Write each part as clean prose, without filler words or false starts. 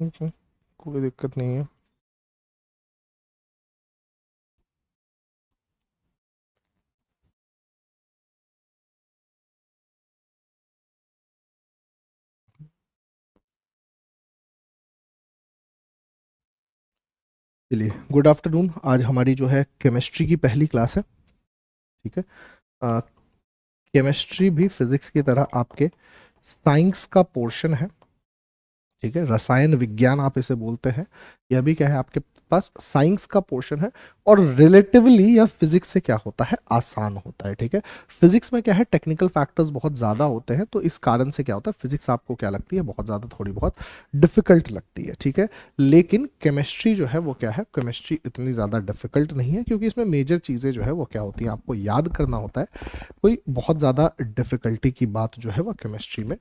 कोई दिक्कत नहीं है। चलिए, गुड आफ्टरनून। आज हमारी जो है केमिस्ट्री की पहली क्लास है। ठीक है। केमिस्ट्री भी फिजिक्स की तरह आपके साइंस का पोर्शन है। ठीक है, रसायन विज्ञान आप इसे बोलते हैं। यह भी क्या है, आपके पास साइंस का पोर्शन है। और रिलेटिवली यह फिजिक्स से क्या होता है, आसान होता है। ठीक है। फिजिक्स में क्या है, टेक्निकल फैक्टर्स बहुत ज़्यादा होते हैं, तो इस कारण से क्या होता है, फिजिक्स आपको क्या लगती है, बहुत ज़्यादा थोड़ी बहुत डिफिकल्ट लगती है। ठीक है। लेकिन केमिस्ट्री जो है वो क्या है, केमिस्ट्री इतनी ज़्यादा डिफिकल्ट नहीं है, क्योंकि इसमें मेजर चीज़ें जो है वो क्या होती हैं, आपको याद करना होता है। कोई बहुत ज़्यादा डिफिकल्टी की बात जो है वह केमिस्ट्री में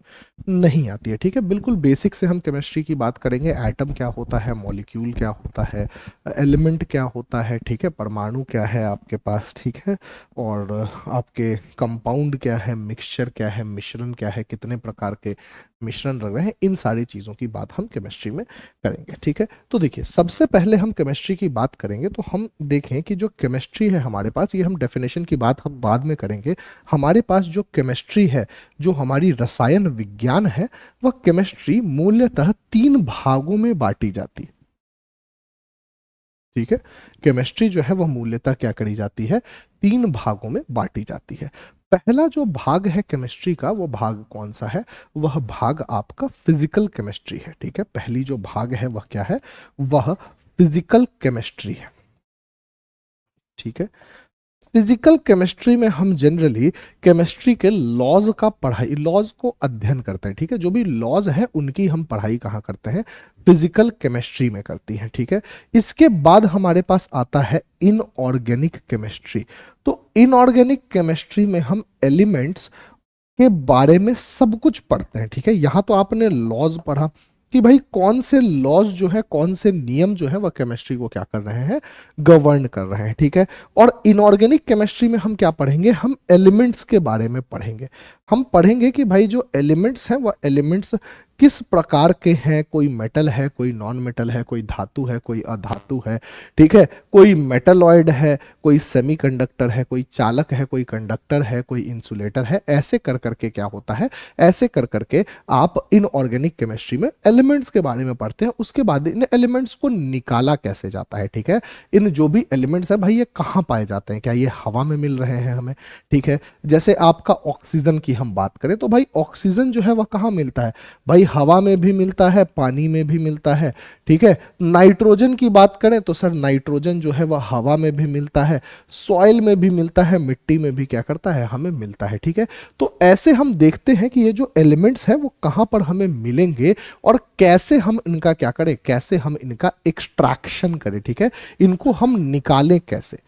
नहीं आती है। ठीक है। बिल्कुल बेसिक से हम केमिस्ट्री की बात करेंगे। एटम क्या होता है, मॉलिक्यूल क्या होता है, एलिमेंट क्या होता है, ठीक है, परमाणु क्या है आपके पास, ठीक है, और आपके कंपाउंड क्या है, मिक्सचर क्या है, मिश्रण क्या है, कितने प्रकार के मिश्रण लग रहे हैं, इन सारी चीज़ों की बात हम केमिस्ट्री में करेंगे। ठीक है। तो देखिए, सबसे पहले हम केमिस्ट्री की बात करेंगे तो हम देखें कि जो केमिस्ट्री है हमारे पास, ये हम डेफिनेशन की बात हम बाद में करेंगे। हमारे पास जो केमिस्ट्री है, जो हमारी रसायन विज्ञान है, वह केमिस्ट्री मूल्यतः 3 भागों में बांटी जाती है। ठीक है। केमिस्ट्री जो है वह मूल्यतः क्या करी जाती है, 3 भागों में बांटी जाती है। पहला जो भाग है केमिस्ट्री का, वो भाग कौन सा है, वह भाग आपका फिजिकल केमिस्ट्री है। ठीक है। पहली जो भाग है वह क्या है, वह फिजिकल केमिस्ट्री है। ठीक है। फिजिकल केमिस्ट्री में हम जनरली केमिस्ट्री के लॉज का पढ़ाई, लॉज को अध्ययन करते हैं। ठीक है। जो भी लॉज है उनकी हम पढ़ाई कहाँ करते हैं, फिजिकल केमिस्ट्री में करती हैं। ठीक है। इसके बाद हमारे पास आता है इनऑर्गेनिक केमिस्ट्री। तो इनऑर्गेनिक केमिस्ट्री में हम एलिमेंट्स के बारे में सब कुछ पढ़ते हैं। ठीक है। यहां तो आपने लॉज पढ़ा कि भाई कौन से लॉज जो है, कौन से नियम जो है वह केमिस्ट्री को क्या कर रहे हैं, गवर्न कर रहे हैं। ठीक है। और इनऑर्गेनिक केमिस्ट्री में हम क्या पढ़ेंगे, हम एलिमेंट्स के बारे में पढ़ेंगे। हम पढ़ेंगे कि भाई जो एलिमेंट्स हैं वह एलिमेंट्स किस प्रकार के हैं, कोई मेटल है, कोई नॉन मेटल है, कोई धातु है, कोई अधातु है। ठीक है। कोई मेटलॉइड है, कोई सेमीकंडक्टर है, कोई चालक है, कोई कंडक्टर है, कोई इंसुलेटर है। ऐसे कर करके क्या होता है, ऐसे कर करके आप इनऑर्गेनिक केमिस्ट्री में एलिमेंट्स के बारे में पढ़ते हैं। उसके बाद इन एलिमेंट्स को निकाला कैसे जाता है। ठीक है। इन जो भी एलिमेंट्स है भाई, ये कहाँ पाए जाते हैं, क्या ये हवा में मिल रहे हैं हमें। ठीक है। जैसे आपका ऑक्सीजन की हम बात करें तो भाई ऑक्सीजन जो है वह कहाँ मिलता है, भाई हवा में भी मिलता है, पानी में भी मिलता है। ठीक है। नाइट्रोजन की बात करें तो सर नाइट्रोजन जो है वह हवा में भी मिलता है, सॉइल में भी मिलता है, मिट्टी में भी क्या करता है, हमें मिलता है। ठीक है। तो ऐसे हम देखते हैं कि ये जो एलिमेंट्स हैं वो कहाँ पर हमें मिलेंगे और कैसे हम इनका क्या करें, कैसे हम इनका एक्सट्रैक्शन करें। ठीक है। इनको हम निकालें कैसे।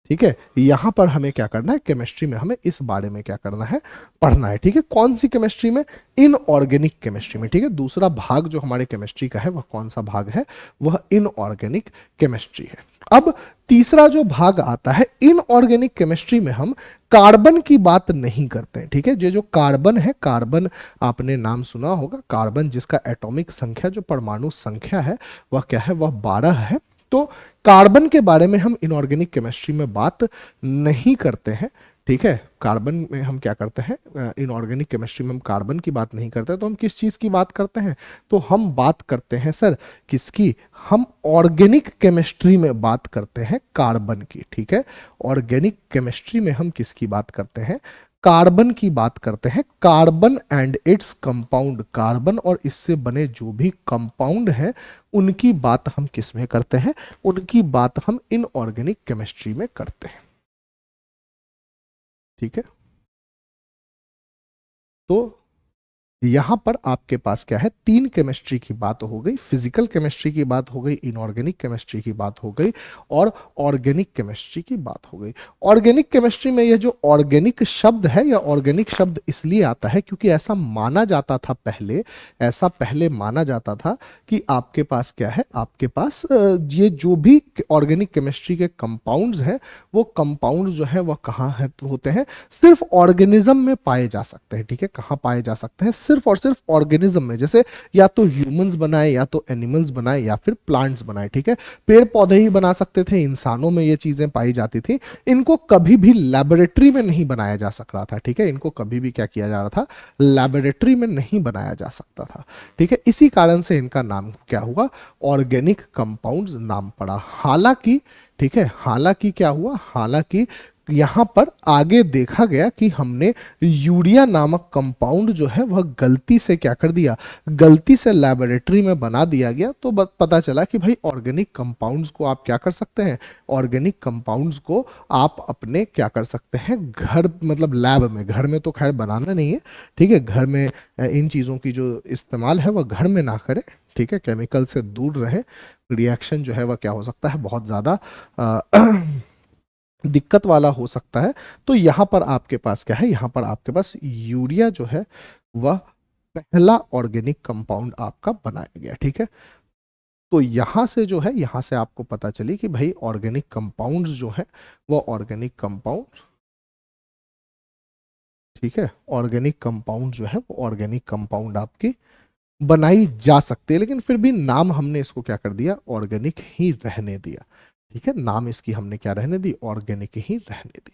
ठीक है। यहां पर हमें क्या करना है, केमिस्ट्री में हमें इस बारे में क्या करना है, पढ़ना है। ठीक है। कौन सी केमिस्ट्री में, इनऑर्गेनिक केमिस्ट्री में। ठीक है। दूसरा भाग जो हमारे केमिस्ट्री का है वह कौन सा भाग है, वह इनऑर्गेनिक केमिस्ट्री है। अब तीसरा जो भाग आता है इनऑर्गेनिक केमिस्ट्री में, हम कार्बन की बात नहीं करते हैं। ठीक है। ये जो कार्बन है, कार्बन आपने नाम सुना होगा, कार्बन जिसका एटॉमिक संख्या, जो परमाणु संख्या है वह क्या है, वह 12 है। तो कार्बन के बारे में हम इनऑर्गेनिक केमिस्ट्री में बात नहीं करते हैं। ठीक है। कार्बन में हम क्या करते हैं, इनऑर्गेनिक केमिस्ट्री में हम कार्बन की बात नहीं करते, तो हम किस चीज की बात करते हैं, तो हम बात करते हैं सर किसकी, हम ऑर्गेनिक केमिस्ट्री में बात करते हैं कार्बन की। ठीक है। ऑर्गेनिक केमिस्ट्री में हम किसकी बात करते हैं, कार्बन की बात करते हैं। Carbon and its compound, carbon और इससे बने जो भी कंपाउंड हैं उनकी बात हम किस में करते हैं, उनकी बात हम इनऑर्गेनिक केमिस्ट्री में करते हैं। ठीक है। तो यहां पर आपके पास क्या है, 3 केमिस्ट्री की बात हो गई, फिजिकल केमिस्ट्री की बात हो गई, इनऑर्गेनिक केमिस्ट्री की बात हो गई, और ऑर्गेनिक केमिस्ट्री की बात हो गई। ऑर्गेनिक केमिस्ट्री में यह जो ऑर्गेनिक शब्द है, या ऑर्गेनिक शब्द इसलिए आता है क्योंकि ऐसा माना जाता था पहले, ऐसा पहले माना जाता था कि आपके पास क्या है, आपके पास ये जो भी ऑर्गेनिक केमिस्ट्री के कंपाउंड्स हैं, वो कंपाउंड जो है वह कहाँ है, होते हैं, सिर्फ ऑर्गेनिज्म में पाए जा सकते हैं। ठीक है। कहाँ पाए जा सकते हैं, सिर्फ और सिर्फ ऑर्गेनिज्म में, जैसे या तो ह्यूमंस बनाए या तो एनिमल्स बनाए या फिर प्लांट्स बनाए, ठीक है। पेड़ पौधे ही बना सकते थे, इंसानों में ये चीजें पाई जाती थी। इनको कभी भी लेबोरेटरी में नहीं बनाया जा सक रहा था, ठीक है। इनको कभी भी क्या किया जा रहा था, लेबोरेटरी में नहीं बनाया जा सकता था, ठीक है। इसी कारण से इनका नाम क्या हुआ, ऑर्गेनिक कंपाउंड्स नाम पड़ा। हालांकि, ठीक है, हालांकि क्या हुआ, हालांकि यहां पर आगे देखा गया कि हमने यूरिया नामक कंपाउंड जो है वह गलती से क्या कर दिया, गलती से लेबोरेटरी में बना दिया गया। तो पता चला कि भाई ऑर्गेनिक कंपाउंड्स को आप क्या कर सकते हैं, ऑर्गेनिक कंपाउंड्स को आप अपने क्या कर सकते हैं, घर मतलब लैब में, घर में तो खैर बनाना नहीं है, ठीक है। घर में इन चीज़ों की जो इस्तेमाल है वह घर में ना करें, ठीक है। केमिकल से दूर रहे, रिएक्शन जो है वह क्या हो सकता है, बहुत ज़्यादा दिक्कत वाला हो सकता है। तो यहां पर आपके पास क्या है, यहां पर आपके पास यूरिया जो है वह पहला ऑर्गेनिक कंपाउंड आपका बनाया गया, ठीक है। तो यहां से जो है, यहां से आपको पता चली कि भाई ऑर्गेनिक कंपाउंड्स जो है वो ऑर्गेनिक कंपाउंड, ठीक है, ऑर्गेनिक कंपाउंड जो है वो ऑर्गेनिक कंपाउंड आपकी बनाई जा सकती है। लेकिन फिर भी नाम हमने इसको क्या कर दिया, ऑर्गेनिक ही रहने दिया, ठीक है। नाम इसकी हमने क्या रहने दी, ऑर्गेनिक ही रहने दी।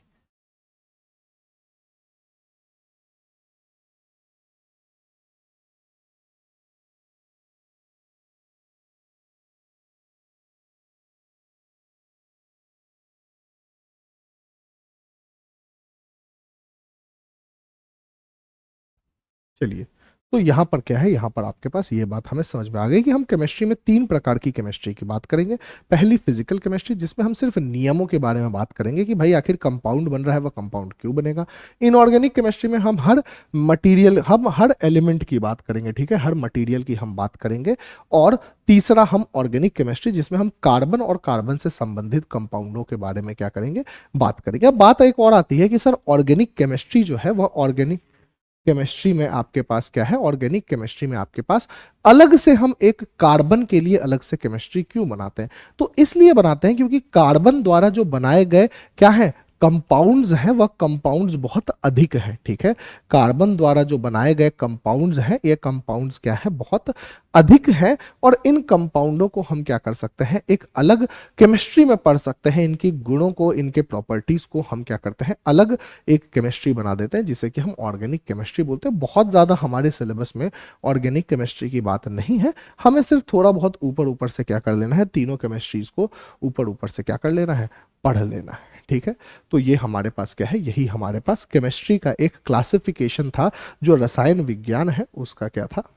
चलिए, तो यहाँ पर क्या है, यहाँ पर आपके पास ये बात हमें समझ में आ गई कि हम केमिस्ट्री में तीन प्रकार की केमिस्ट्री की बात करेंगे। पहली फिजिकल केमिस्ट्री, जिसमें हम सिर्फ नियमों के बारे में बात करेंगे कि भाई आखिर कंपाउंड बन रहा है, वह कंपाउंड क्यों बनेगा। इनऑर्गेनिक केमिस्ट्री में हम हर मटीरियल, हम हर एलिमेंट की बात करेंगे, ठीक है, हर मटीरियल की हम बात करेंगे। और तीसरा हम ऑर्गेनिक केमिस्ट्री, जिसमें हम कार्बन और कार्बन से संबंधित कंपाउंडों के बारे में क्या करेंगे, बात करेंगे। अब बात एक और आती है कि सर ऑर्गेनिक केमिस्ट्री जो है वह ऑर्गेनिक केमिस्ट्री में आपके पास क्या है, ऑर्गेनिक केमिस्ट्री में आपके पास अलग से हम एक कार्बन के लिए अलग से केमिस्ट्री क्यों बनाते हैं। तो इसलिए बनाते हैं क्योंकि कार्बन द्वारा जो बनाए गए क्या है, कंपाउंड्स हैं, वह कंपाउंड्स बहुत अधिक हैं, ठीक है। कार्बन द्वारा जो बनाए गए कंपाउंड्स हैं, ये कंपाउंड्स क्या है, बहुत अधिक हैं। और इन कंपाउंडों को हम क्या कर सकते हैं, एक अलग केमिस्ट्री में पढ़ सकते हैं। इनकी गुणों को, इनके प्रॉपर्टीज को हम क्या करते हैं, अलग एक केमिस्ट्री बना देते हैं, जिसे कि हम ऑर्गेनिक केमिस्ट्री बोलते हैं। बहुत ज़्यादा हमारे सिलेबस में ऑर्गेनिक केमिस्ट्री की बात नहीं है, हमें सिर्फ थोड़ा बहुत ऊपर ऊपर से क्या कर लेना है, तीनों केमिस्ट्रीज को ऊपर ऊपर से क्या कर लेना है, पढ़ लेना है, ठीक है। तो ये हमारे पास क्या है, यही हमारे पास केमिस्ट्री का एक क्लासिफिकेशन था। जो रसायन विज्ञान है उसका क्या था,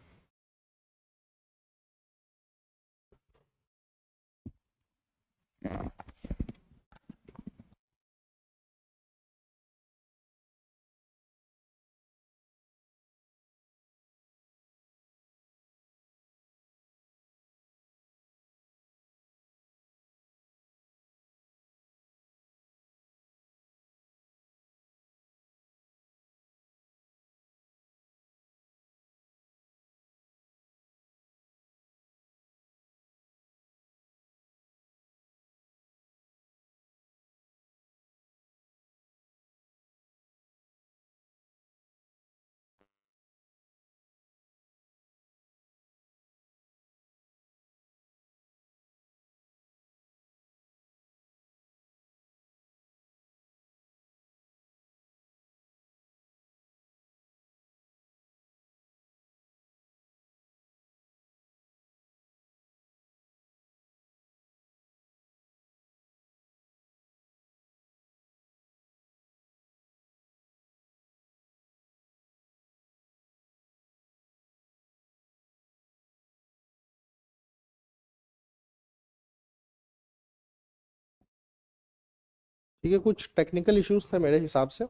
ठीक है। कुछ टेक्निकल इश्यूज थे मेरे हिसाब से,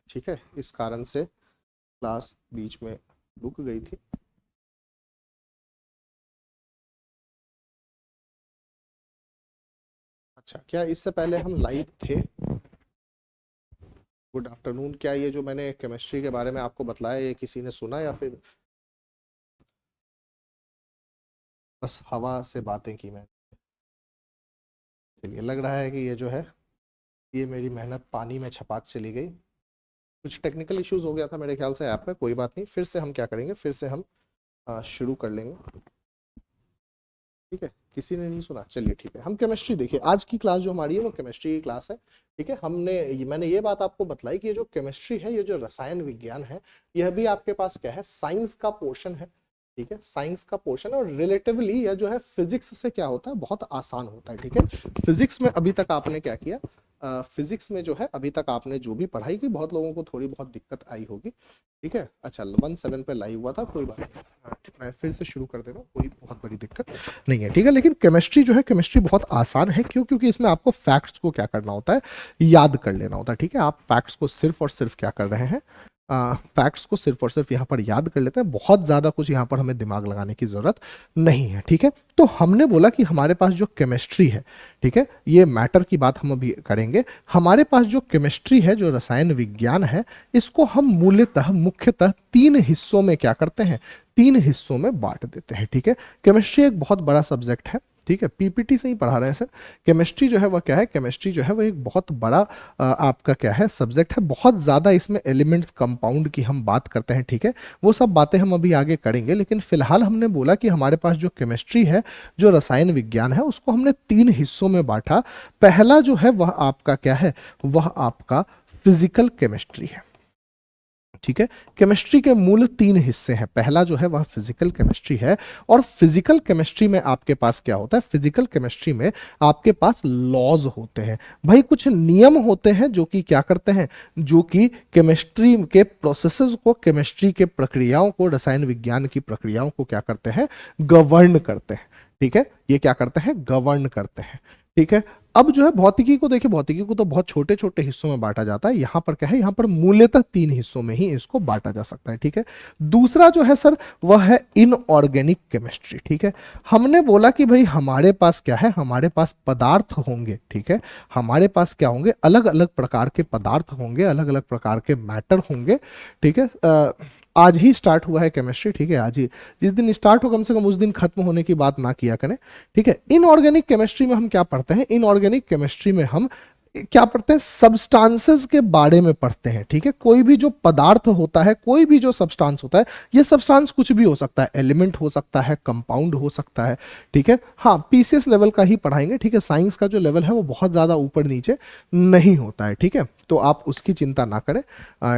ठीक है, इस कारण से क्लास बीच में रुक गई थी। अच्छा, क्या इससे पहले हम लाइव थे? Good afternoon. क्या ये जो मैंने केमिस्ट्री के बारे में आपको बताया, ये किसी ने सुना या फिर बस हवा से बातें की मैं? चलिए, लग रहा है कि ये जो है, ये मेरी मेहनत पानी में छपाक चली गई। कुछ टेक्निकल इश्यूज हो गया था मेरे ख्याल से ऐप में, कोई बात नहीं, फिर से हम क्या करेंगे, फिर से हम शुरू कर लेंगे। ठीक है, किसी ने नहीं सुना, चलिए ठीक है। हम केमिस्ट्री, देखिए आज की क्लास जो हमारी है वो केमिस्ट्री की क्लास है। ठीक है, मैंने ये बात आपको बताई कि ये जो केमिस्ट्री है, ये जो रसायन विज्ञान है, यह भी आपके पास क्या है, साइंस का पोर्शन है। ठीक है, साइंस का पोर्शन, और रिलेटिवली यह जो है फिजिक्स से क्या होता है, बहुत आसान होता है। ठीक है, फिजिक्स में अभी तक आपने क्या किया, फिजिक्स में जो है अभी तक आपने जो भी पढ़ाई की, बहुत लोगों को थोड़ी बहुत दिक्कत आई होगी। ठीक है, अच्छा 17 पे लाइव हुआ था, कोई बात नहीं, मैं फिर से शुरू कर दे रहा हूँ, कोई बहुत बड़ी दिक्कत नहीं है। ठीक है, लेकिन केमिस्ट्री जो है, केमिस्ट्री बहुत आसान है। क्यों? क्योंकि इसमें आपको फैक्ट्स को क्या करना होता है, याद कर लेना होता है। ठीक है, आप फैक्ट्स को सिर्फ और सिर्फ क्या कर रहे हैं, फैक्ट्स को सिर्फ और सिर्फ यहाँ पर याद कर लेते हैं, बहुत ज़्यादा कुछ यहाँ पर हमें दिमाग लगाने की ज़रूरत नहीं है। ठीक है, तो हमने बोला कि हमारे पास जो केमिस्ट्री है, ठीक है, ये मैटर की बात हम अभी करेंगे। हमारे पास जो केमिस्ट्री है, जो रसायन विज्ञान है, इसको हम मूलतः मुख्यतः 3 हिस्सों में क्या करते हैं, 3 हिस्सों में बांट देते हैं। ठीक है, केमिस्ट्री एक बहुत बड़ा सब्जेक्ट है। ठीक है, पीपीटी से ही पढ़ा रहे हैं सर। केमिस्ट्री जो है वह क्या है, केमिस्ट्री जो है वो एक बहुत बड़ा आपका क्या है, सब्जेक्ट है। बहुत ज़्यादा इसमें एलिमेंट्स, कंपाउंड की हम बात करते हैं। ठीक है, वो सब बातें हम अभी आगे करेंगे, लेकिन फिलहाल हमने बोला कि हमारे पास जो केमिस्ट्री है, जो रसायन विज्ञान है, उसको हमने 3 हिस्सों में बांटा। पहला जो है वह आपका क्या है, वह आपका फिजिकल केमिस्ट्री है। ठीक है, केमिस्ट्री के मूल 3 हिस्से हैं। पहला जो है वह फिजिकल केमिस्ट्री है, और फिजिकल केमिस्ट्री में आपके पास क्या होता है, फिजिकल केमिस्ट्री में आपके पास लॉज होते हैं। भाई कुछ नियम होते हैं जो कि क्या करते हैं, जो कि केमिस्ट्री के प्रोसेसेस को, केमिस्ट्री के प्रक्रियाओं को, रसायन विज्ञान की प्रक्रियाओं को क्या करते हैं, गवर्न करते हैं। ठीक है, ये क्या करते हैं, गवर्न करते हैं। ठीक है, अब जो है भौतिकी को देखिए, भौतिकी को तो बहुत छोटे छोटे हिस्सों में बांटा जाता है। यहां पर क्या है, यहां पर मूलतः 3 हिस्सों में ही इसको बांटा जा सकता है। ठीक है, दूसरा जो है सर वह है इनऑर्गेनिक केमिस्ट्री। ठीक है, हमने बोला कि भाई हमारे पास क्या है, हमारे पास पदार्थ होंगे। ठीक है, हमारे पास क्या होंगे, अलग अलग प्रकार के पदार्थ होंगे, अलग अलग प्रकार के मैटर होंगे। ठीक है, आज ही स्टार्ट हुआ है केमिस्ट्री। ठीक है, आज ही, जिस दिन स्टार्ट हो कम से कम उस दिन खत्म होने की बात ना किया करें। ठीक है, इनऑर्गेनिक केमिस्ट्री में हम क्या पढ़ते हैं, इनऑर्गेनिक केमिस्ट्री में हम क्या पढ़ते हैं, सब्सटेंसेस के बारे में पढ़ते हैं। ठीक है, कोई भी जो पदार्थ होता है, कोई भी जो सब्सटेंस होता है, ये सब्सटेंस कुछ भी हो सकता है, एलिमेंट हो सकता है, कंपाउंड हो सकता है। ठीक है, हाँ पीसीएस लेवल का ही पढ़ाएंगे। ठीक है, साइंस का जो लेवल है वो बहुत ज्यादा ऊपर नीचे नहीं होता है। ठीक है, तो आप उसकी चिंता ना करें।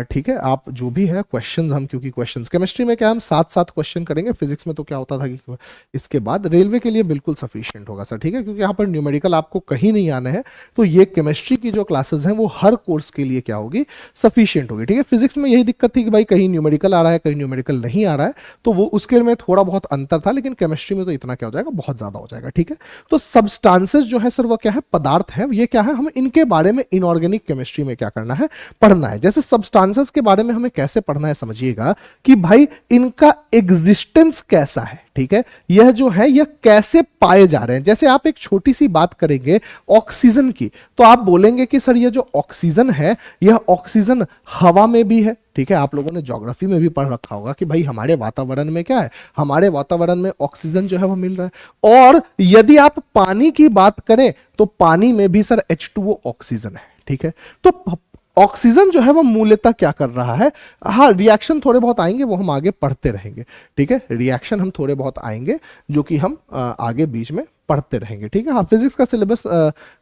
ठीक है, आप जो भी है क्वेश्चंस, हम क्योंकि क्वेश्चंस केमिस्ट्री में क्या हम 7 क्वेश्चन करेंगे, फिजिक्स में तो क्या होता था कि इसके बाद रेलवे के लिए बिल्कुल सफिशिएंट होगा सर। ठीक है, क्योंकि यहाँ पर न्यूमेरिकल आपको कहीं नहीं आने हैं, तो ये केमिस्ट्री की जो क्लासेस हैं वो हर कोर्स के लिए क्या होगी, सफिशिएंट होगी। ठीक है, फिजिक्स में यही दिक्कत थी कि भाई कहीं न्यूमेरिकल आ रहा है, कहीं न्यूमेरिकल नहीं आ रहा है, तो वो उसके में थोड़ा बहुत अंतर था, लेकिन केमिस्ट्री में तो इतना क्या हो जाएगा, बहुत ज्यादा हो जाएगा। ठीक है, तो सब्सटेंसेस जो है सर वो क्या है, पदार्थ है। ये क्या है, हम इनके बारे में इनऑर्गेनिक केमिस्ट्री में क्या करना है, पढ़ना है। जैसे सब्सटेंसेस के बारे में हमें कैसे पढ़ना है, समझिएगा कि भाई इनका एग्जिस्टेंस कैसा है। ठीक है, यह जो है यह कैसे पाए जा रहे हैं। जैसे आप एक छोटी सी बात करेंगे ऑक्सीजन की, तो आप बोलेंगे कि सर ये जो ऑक्सीजन है, यह ऑक्सीजन हवा में भी है। ठीक है, आप लोगों ने ज्योग्राफी में भी पढ़ रखा होगा कि भाई हमारे वातावरण में क्या है, हमारे वातावरण में ऑक्सीजन जो है वो मिल रहा है। और यदि आप पानी की बात करें तो पानी में भी सर H2O ऑक्सीजन है। ठीक है, तो ऑक्सीजन जो है वो मूलतः क्या कर रहा है, हाँ रिएक्शन थोड़े बहुत आएंगे, वो हम आगे पढ़ते रहेंगे। ठीक है, रिएक्शन हम थोड़े बहुत आएंगे जो कि हम आगे बीच में पढ़ते रहेंगे। ठीक है, हाँ फिजिक्स का सिलेबस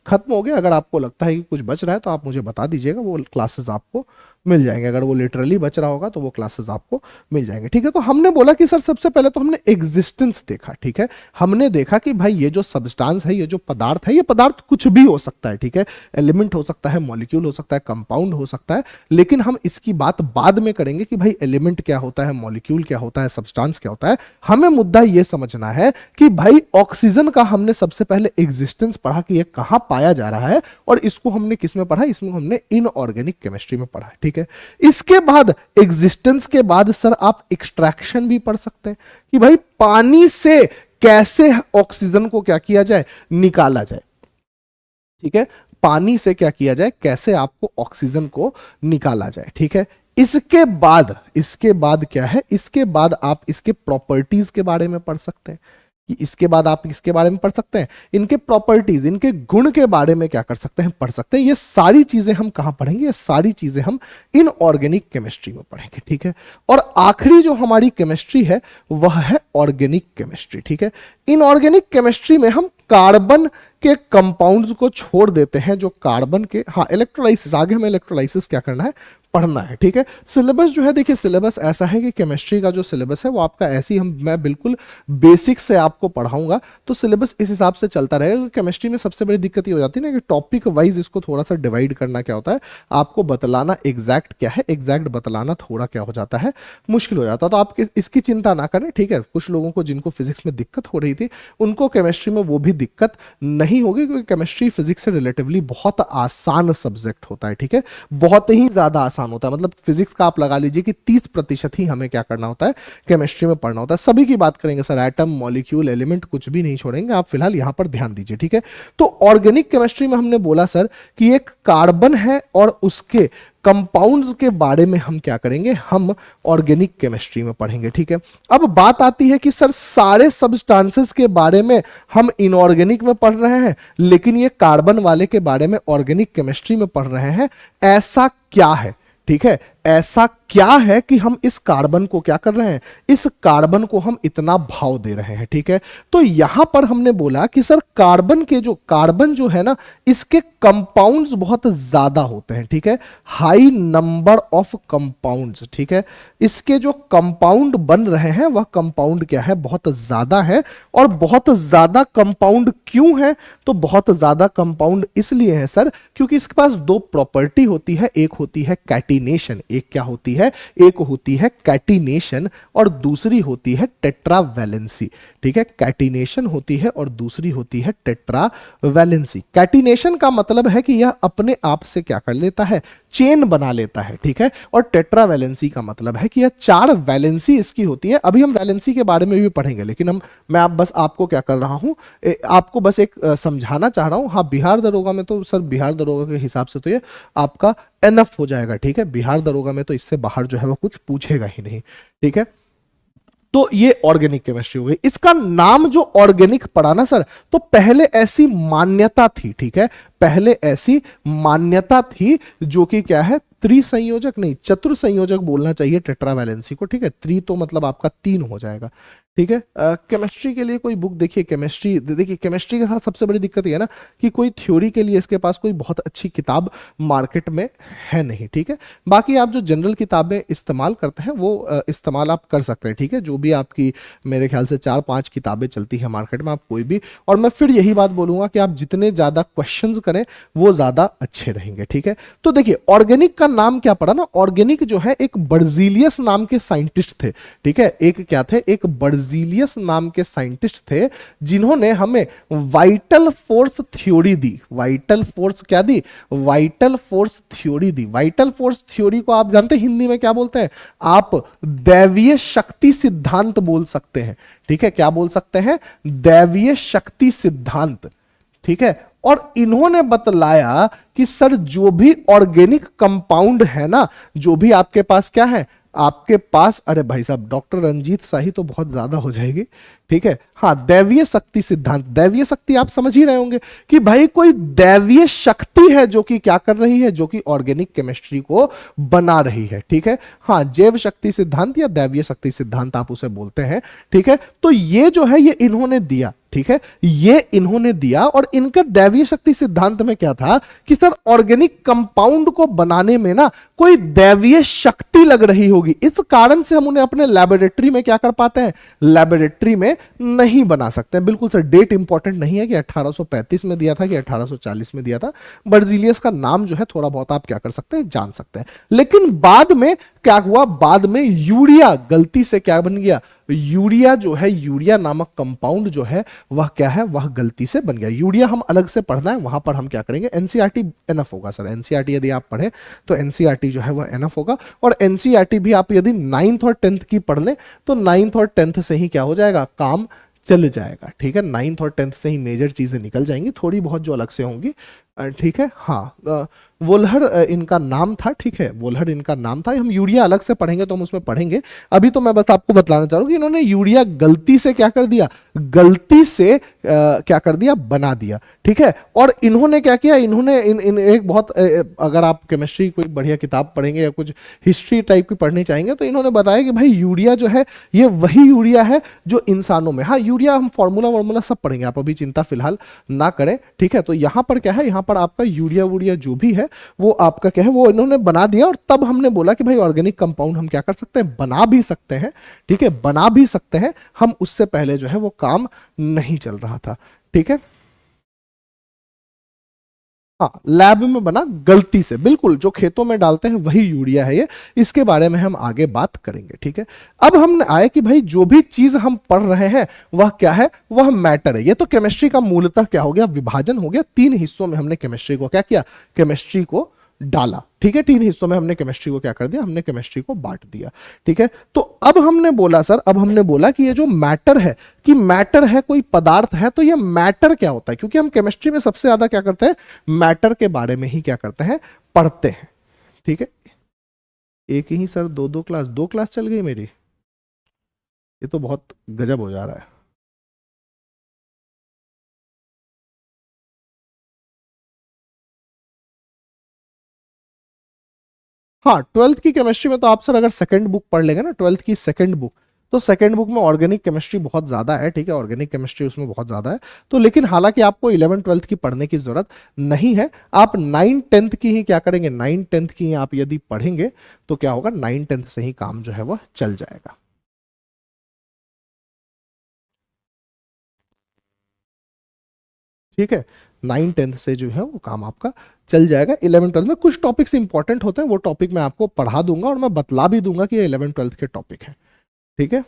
खत्म हो गया। अगर आपको लगता है कि कुछ बच रहा है तो आप मुझे बता दीजिएगा, वो क्लासेस आपको मिल जाएंगे। अगर वो लिटरली बच रहा होगा तो वो क्लासेस आपको मिल जाएंगे। ठीक है, तो हमने बोला कि सर सबसे पहले तो हमने एग्जिस्टेंस देखा। ठीक है, हमने देखा कि भाई ये जो सब्सटेंस है, ये जो पदार्थ है, ये पदार्थ कुछ भी हो सकता है। ठीक है, एलिमेंट हो सकता है, मॉलिक्यूल हो सकता है, कंपाउंड हो सकता है, लेकिन हम इसकी बात बाद में करेंगे कि भाई एलिमेंट क्या होता है, मॉलिक्यूल क्या होता है, सब्सटेंस क्या होता है। हमें मुद्दा ये समझना है कि भाई ऑक्सीजन का हमने सबसे पहले एग्जिस्टेंस पढ़ा कि ये कहां पाया जा रहा है, और इसको हमने किस में पढ़ा, इसमें हमने इनऑर्गेनिक केमिस्ट्री में पढ़ा है। ठीक है, इसके बाद एग्जिस्टेंस के बाद सर आप एक्सट्रैक्शन भी पढ़ सकते हैं कि भाई पानी से कैसे ऑक्सीजन को क्या किया जाए, निकाला जाए। ठीक है, पानी से क्या किया जाए, कैसे आपको ऑक्सीजन को निकाला जाए। ठीक है, इसके बाद क्या है, इसके बाद आप इसके प्रॉपर्टीज के बारे में पढ़ सकते हैं कि इसके बाद आप इसके बारे में पढ़ सकते हैं, इनके प्रॉपर्टीज, इनके गुण के बारे में क्या कर सकते हैं, पढ़ सकते हैं। ये सारी चीजें हम कहां पढ़ेंगे, ये सारी चीजें हम इनऑर्गेनिक केमिस्ट्री में पढ़ेंगे, ठीक है। और आखिरी जो हमारी केमिस्ट्री है वह है ऑर्गेनिक केमिस्ट्री, ठीक है। इनऑर्गेनिक केमिस्ट्री में हम कार्बन के कंपाउंड्स को छोड़ देते हैं, जो कार्बन के, हाँ इलेक्ट्रोलाइसिस, आगे हमें इलेक्ट्रोलाइसिस क्या करना है, पढ़ना है, ठीक है। सिलेबस जो है, देखिए सिलेबस ऐसा है कि केमिस्ट्री का जो सिलेबस है वो आपका ऐसी मैं बिल्कुल बेसिक से आपको पढ़ाऊंगा, तो सिलेबस इस हिसाब से चलता रहेगा। केमिस्ट्री में सबसे बड़ी दिक्कत ये हो जाती है ना कि टॉपिक वाइज इसको थोड़ा सा डिवाइड करना क्या होता है, आपको बतलाना एग्जैक्ट क्या है, एग्जैक्ट बतलाना थोड़ा क्या हो जाता है, मुश्किल हो जाता है। तो आप इसकी चिंता ना करें, ठीक है। कुछ लोगों को जिनको फिजिक्स में दिक्कत हो रही थी उनको केमिस्ट्री में वो भी दिक्कत नहीं होगी, क्योंकि केमिस्ट्री फिजिक्स से रिलेटिवली बहुत आसान सब्जेक्ट होता है, ठीक है। बहुत ही ज्यादा आसान होता है, मतलब फिजिक्स का आप लगा लीजिए कि 30% ही हमें क्या करना होता है, केमिस्ट्री में पढ़ना होता है। सभी की बात करेंगे सर, एटम, मॉलिक्यूल, एलिमेंट कुछ भी नहीं छोड़ेंगे, आप फिलहाल यहां पर ध्यान दीजिए, ठीक है। तो ऑर्गेनिक केमिस्ट्री में हमने बोला सर कि एक कार्बन है और उसके कंपाउंड्स के बारे में हम क्या करेंगे, हम ऑर्गेनिक केमिस्ट्री में पढ़ेंगे, ठीक है। अब बात आती है कि सर सारे सब्सटेंसेस के बारे में हम इनऑर्गेनिक में पढ़ रहे हैं, लेकिन ये कार्बन वाले के बारे में ऑर्गेनिक केमिस्ट्री में पढ़ रहे हैं, ऐसा क्या है, ठीक है। ऐसा क्या है कि हम इस कार्बन को क्या कर रहे हैं, इस कार्बन को हम इतना भाव दे रहे हैं, ठीक है। तो यहां पर हमने बोला कि सर कार्बन जो है ना, इसके कंपाउंड्स बहुत ज्यादा होते हैं, ठीक है। हाई नंबर ऑफ कंपाउंड्स, ठीक है। इसके जो कंपाउंड बन रहे हैं वह कंपाउंड क्या है, बहुत ज्यादा है। और बहुत ज्यादा कंपाउंड क्यों है, तो बहुत ज्यादा कंपाउंड इसलिए है सर क्योंकि इसके पास दो प्रॉपर्टी होती है, एक होती है कैटिनेशन, एक क्या होती है, एक होती है कैटिनेशन और दूसरी होती है टेट्रावैलेंसी, ठीक है। कैटिनेशन होती है और दूसरी होती है टेट्रावैलेंसी। कैटिनेशन का मतलब है कि यह अपने आप से क्या कर लेता है, चेन बना लेता है, ठीक है। और टेट्रावैलेंसी का मतलब है कि यह 4 वैलेंसी इसकी होती है। अभी हम वैलेंसी के बारे में भी पढ़ेंगे, लेकिन मैं बस आपको क्या कर रहा हूं, आपको बस एक समझाना चाह रहा हूं। हाँ, बिहार दरोगा में तो सर, बिहार दरोगा के हिसाब से तो ये आपका एनफ हो जाएगा, ठीक है। बिहार दरोगा में तो इससे बाहर जो है वो कुछ पूछेगा ही नहीं, ठीक है। तो ये ऑर्गेनिक केमिस्ट्री हो गई। इसका नाम जो ऑर्गेनिक पड़ा ना सर, तो पहले ऐसी मान्यता थी, ठीक है। पहले ऐसी मान्यता थी जो कि क्या है, त्रिसंयोजक नहीं, चतुर्संयोजक बोलना चाहिए टेट्रावैलेंसी को, ठीक है। त्रि तो मतलब आपका 3 हो जाएगा, ठीक है। केमिस्ट्री के लिए कोई बुक देखिए, केमिस्ट्री देखिए, केमिस्ट्री के साथ सबसे बड़ी दिक्कत ये है ना कि कोई थ्योरी के लिए इसके पास कोई बहुत अच्छी किताब मार्केट में है नहीं, ठीक है। बाकी आप जो जनरल किताबें इस्तेमाल करते हैं वो इस्तेमाल आप कर सकते हैं, ठीक है। जो भी आपकी मेरे ख्याल से 4-5 किताबें चलती है मार्केट में, आप कोई भी, और मैं फिर यही बात बोलूंगा कि आप जितने ज्यादा क्वेश्चंस करें वो ज्यादा अच्छे रहेंगे, ठीक है। तो देखिए ऑर्गेनिक का नाम क्या पड़ा ना, ऑर्गेनिक जो है एक बर्जीलियस नाम के साइंटिस्ट थे, ठीक है। एक क्या थे, एक बर्जीलियस नाम के साइंटिस्ट थे, जिन्होंने हमें वाइटल फोर्स थ्योरी दी। वाइटल फोर्स क्या दी, वाइटल फोर्स थ्योरी दी। वाइटल फोर्स थ्योरी को आप जानते हैं हिंदी में क्या बोलते हैं, आप दैवीय शक्ति सिद्धांत बोल सकते हैं, ठीक है। क्या बोल सकते हैं, दैवीय शक्ति सिद्धांत, ठीक है। और इन्होंने बतलाया कि सर जो भी ऑर्गेनिक कंपाउंड है ना, जो भी आपके पास क्या है, आपके पास, अरे भाई साहब डॉक्टर रंजीत शाही तो बहुत ज्यादा हो जाएगी, ठीक है। हाँ, दैवीय शक्ति सिद्धांत, दैवीय शक्ति आप समझ ही रहे होंगे कि भाई कोई दैवीय शक्ति है जो कि क्या कर रही है, जो कि ऑर्गेनिक केमिस्ट्री को बना रही है, ठीक है। हाँ, जैव शक्ति सिद्धांत या दैवीय शक्ति सिद्धांत आप उसे बोलते हैं, ठीक है। तो ये जो है ये इन्होंने दिया, ठीक है, ये इन्होंने दिया। और इनका दैवीय शक्ति सिद्धांत में क्या था कि सर ऑर्गेनिक कंपाउंड को बनाने में ना कोई दैवीय शक्ति लग रही होगी, इस कारण से हम उन्हें अपने लैबोरेटरी में क्या कर पाते हैं, लैबोरेटरी में नहीं बना सकते हैं। बिल्कुल सर, डेट इंपॉर्टेंट नहीं है कि 1835 में दिया था कि 1840 में दिया था। बर्जीलियस का नाम जो है थोड़ा बहुत आप क्या कर सकते हैं, जान सकते हैं। लेकिन बाद में क्या हुआ, बाद में यूरिया गलती से क्या बन गया, यूरिया जो है, यूरिया नामक कंपाउंड जो है वह क्या है, वह गलती से बन गया। यूरिया हम अलग से पढ़ना है, वहां पर हम क्या करेंगे, एनसीईआरटी एनफ होगा सर। एनसीईआरटी यदि आप पढ़े तो एनसीईआरटी जो है वह एनफ होगा। और एनसीईआरटी भी आप यदि 9th और 10th की पढ़ लें तो 9th और 10th से ही क्या हो जाएगा, काम चल जाएगा, ठीक है। 9th और 10th से ही मेजर चीजें निकल जाएंगी, थोड़ी बहुत जो अलग से होंगी ठीक है, हाँ, वोल्हर इनका नाम था, ठीक है, वोल्हर इनका नाम था। हम यूरिया अलग से पढ़ेंगे तो हम उसमें पढ़ेंगे, अभी तो मैं बस आपको बतलाना चाह रहा हूँ कि इन्होंने यूरिया गलती से क्या कर दिया, गलती से क्या कर दिया, बना दिया, ठीक है। और इन्होंने क्या किया, इन्होंने इन एक बहुत अगर आप केमिस्ट्री कोई बढ़िया किताब पढ़ेंगे या कुछ हिस्ट्री टाइप की पढ़नी चाहेंगे तो इन्होंने बताया कि भाई यूरिया जो है ये वही यूरिया है जो इंसानों में, हाँ यूरिया हम फॉर्मूला सब पढ़ेंगे, आप अभी चिंता फिलहाल ना करें, ठीक है। तो यहां पर क्या है, यहां पर आपका यूरिया वूरिया जो भी है वो आपका क्या है, वो इन्होंने बना दिया। और तब हमने बोला कि भाई ऑर्गेनिक कंपाउंड हम क्या कर सकते हैं, बना भी सकते हैं, ठीक है, बना भी सकते हैं हम, उससे पहले जो है वो काम नहीं चल रहा था, ठीक है। हाँ, लैब में बना गलती से, बिल्कुल जो खेतों में डालते हैं वही यूरिया है ये, इसके बारे में हम आगे बात करेंगे, ठीक है। अब हमने आए कि भाई जो भी चीज हम पढ़ रहे हैं वह क्या है, वह मैटर है। ये तो केमिस्ट्री का मूलतः क्या हो गया, विभाजन हो गया, तीन हिस्सों में हमने केमिस्ट्री को क्या किया, केमिस्ट्री को डाला, ठीक है, तीन हिस्सों में हमने केमिस्ट्री को क्या कर दिया, हमने केमिस्ट्री को बांट दिया, ठीक है। तो अब हमने बोला सर, अब हमने बोला कि ये जो मैटर है, कि मैटर है कोई पदार्थ है, तो ये मैटर क्या होता है, क्योंकि हम केमिस्ट्री में सबसे ज्यादा क्या करते हैं, मैटर के बारे में ही क्या करते हैं, पढ़ते हैं, ठीक है। एक ही सर दो क्लास चल गई मेरी, ये तो बहुत गजब हो जा रहा है। हाँ, ट्वेल्थ की केमिस्ट्री में तो आप सर अगर सेकंड बुक पढ़ लेंगे ना, ट्वेल्थ की सेकंड बुक, तो सेकंड बुक में ऑर्गेनिक केमिस्ट्री बहुत ज्यादा है, ठीक है, ऑर्गेनिक केमिस्ट्री उसमें बहुत ज्यादा है। तो लेकिन हालांकि आपको 11 ट्वेल्थ की पढ़ने की जरूरत नहीं है, आप 9 10th की ही क्या करेंगे, 9 10th की ही आप यदि पढ़ेंगे तो क्या होगा, 9 10th से ही काम जो है वह चल जाएगा, ठीक है। 9 10th से जो है वो काम आपका चल जाएगा। 11 12 में कुछ टॉपिक्स इंपॉर्टेंट होते हैं, वो टॉपिक मैं आपको पढ़ा दूंगा और मैं बतला भी दूंगा कि ये 11 12 के टॉपिक है, ठीक है।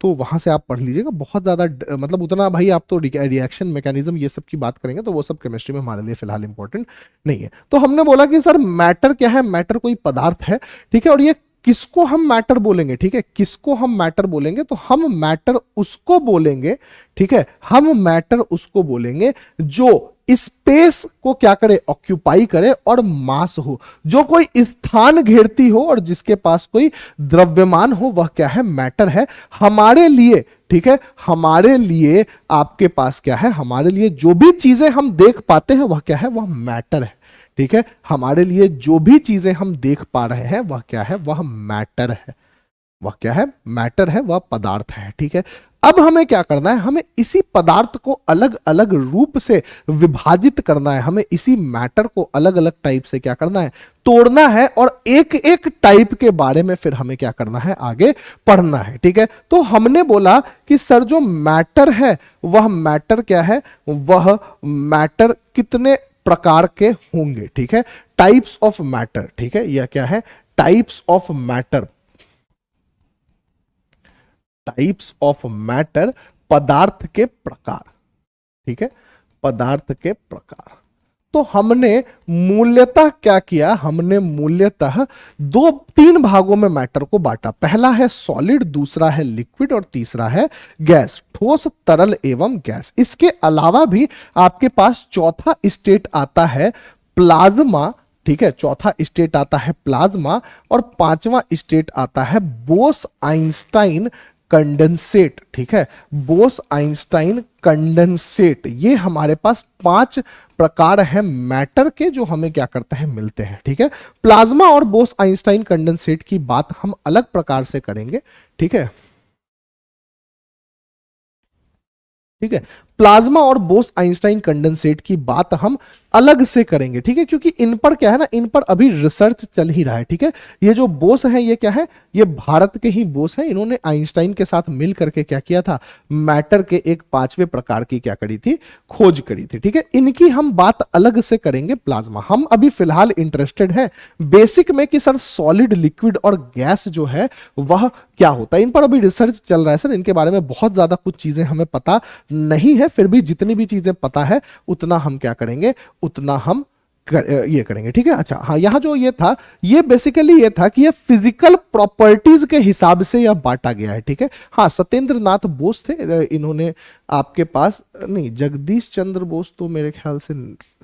तो वहां से आप पढ़ लीजिएगा, बहुत ज्यादा मतलब उतना भाई आप तो रिएक्शन मैकेनिज्म ये सब की बात करेंगे तो वो सब केमिस्ट्री में हमारे लिए फिलहाल इंपॉर्टेंट नहीं है। तो हमने बोला कि सर मैटर क्या है, मैटर कोई पदार्थ है, ठीक है, और ये किसको हम मैटर बोलेंगे, ठीक है, किसको हम मैटर बोलेंगे, तो हम मैटर उसको बोलेंगे, ठीक है, हम मैटर उसको बोलेंगे जो स्पेस को क्या करे, ऑक्यूपाई करे, और मास हो, जो कोई स्थान घेरती हो और जिसके पास कोई द्रव्यमान हो, वह क्या है, मैटर है हमारे लिए, ठीक है। हमारे लिए आपके पास क्या है, हमारे लिए जो भी चीजें हम देख पाते हैं वह क्या है, वह मैटर है, ठीक है। हमारे लिए जो भी चीजें हम देख पा रहे हैं वह क्या है, वह मैटर है, वह क्या है, मैटर है, वह पदार्थ है, ठीक है। अब हमें क्या करना है, हमें इसी पदार्थ को अलग अलग रूप से विभाजित करना है, हमें इसी मैटर को अलग अलग टाइप से क्या करना है, तोड़ना है, और एक एक टाइप के बारे में फिर हमें क्या करना है, आगे पढ़ना है, ठीक है। तो हमने बोला कि सर जो मैटर है वह मैटर क्या है, वह मैटर कितने प्रकार के होंगे, ठीक है, टाइप्स ऑफ मैटर, ठीक है, यह क्या है, types of matter, types of matter, पदार्थ के प्रकार, ठीक है, पदार्थ के प्रकार। तो हमने मूल्यतः क्या किया, हमने मूल्यतः दो तीन भागों में मैटर को बांटा, पहला है सॉलिड, दूसरा है लिक्विड और तीसरा है गैस, ठोस तरल एवं गैस। इसके अलावा भी आपके पास चौथा स्टेट आता है प्लाज्मा, ठीक है, चौथा स्टेट आता है प्लाज्मा, और पांचवा स्टेट आता है बोस आइंस्टाइन कंडेंसेट, ठीक है, बोस आइंस्टाइन कंडेंसेट। ये हमारे पास 5 प्रकार है मैटर के जो हमें क्या करते हैं, मिलते हैं, ठीक है। प्लाज्मा और बोस आइंस्टाइन कंडेंसेट की बात हम अलग प्रकार से करेंगे, ठीक है, ठीक है। प्लाज्मा और बोस आइंस्टाइन कंडेंसेट की बात हम अलग से करेंगे, ठीक है, क्योंकि इन पर क्या है ना, इन पर अभी रिसर्च चल ही रहा है, ठीक है। ये जो बोस है ये क्या है, ये भारत के ही बोस है, इन्होंने आइंस्टाइन के साथ मिल करके क्या किया था, मैटर के एक 5वें प्रकार की क्या करी थी, खोज करी थी, ठीक है। इनकी हम बात अलग से करेंगे प्लाज्मा। हम अभी फिलहाल इंटरेस्टेड हैं बेसिक में कि सर सॉलिड, लिक्विड और गैस जो है वह क्या होता है। इन पर अभी रिसर्च चल रहा है सर, इनके बारे में बहुत ज्यादा कुछ चीजें हमें पता नहीं है, फिर भी जितनी भी चीजें पता है उतना हम क्या करेंगे, उतना हम ये करेंगे, ठीक है। अच्छा हाँ, यहाँ जो ये था, ये बेसिकली ये था कि ये फिजिकल प्रॉपर्टीज के हिसाब से यह बांटा गया है, ठीक है। हाँ, सत्येंद्र नाथ बोस थे, इन्होंने आपके पास, नहीं जगदीश चंद्र बोस तो मेरे ख्याल से,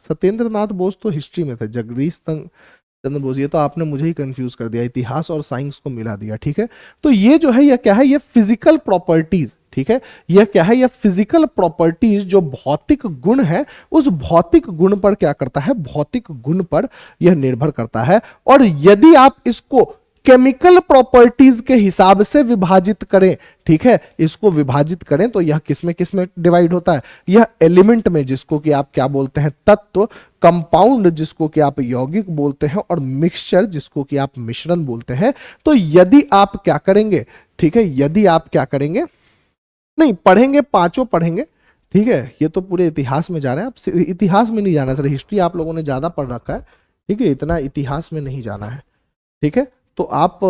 सत्येंद्र नाथ बोस तो हिस्ट्री में थे, जगदीश चंद्र बोस, ये तो आपने मुझे ही कंफ्यूज कर दिया, इतिहास और साइंस को मिला दिया, ठीक है। तो ये जो है, ये क्या है, ये फिजिकल प्रॉपर्टीज, ठीक है। यह क्या है, यह फिजिकल प्रॉपर्टीज जो भौतिक गुण है, उस भौतिक गुण पर क्या करता है, भौतिक गुण पर यह निर्भर करता है। और यदि आप इसको केमिकल प्रॉपर्टीज के हिसाब से विभाजित करें, ठीक है, इसको विभाजित करें तो यह किसमें डिवाइड होता है, यह एलिमेंट में, जिसको कि आप क्या बोलते हैं, तत्व, कंपाउंड जिसको कि आप यौगिक बोलते हैं, और मिक्सचर जिसको कि आप मिश्रण बोलते हैं। तो यदि आप क्या करेंगे, ठीक है, यदि आप क्या करेंगे, नहीं पढ़ेंगे, पांचों पढ़ेंगे, ठीक है। ये तो पूरे इतिहास में जा रहे हैं, आप इतिहास में नहीं जाना सर, हिस्ट्री आप लोगों ने ज्यादा पढ़ रखा है, ठीक है, इतना इतिहास में नहीं जाना है, ठीक है। तो आप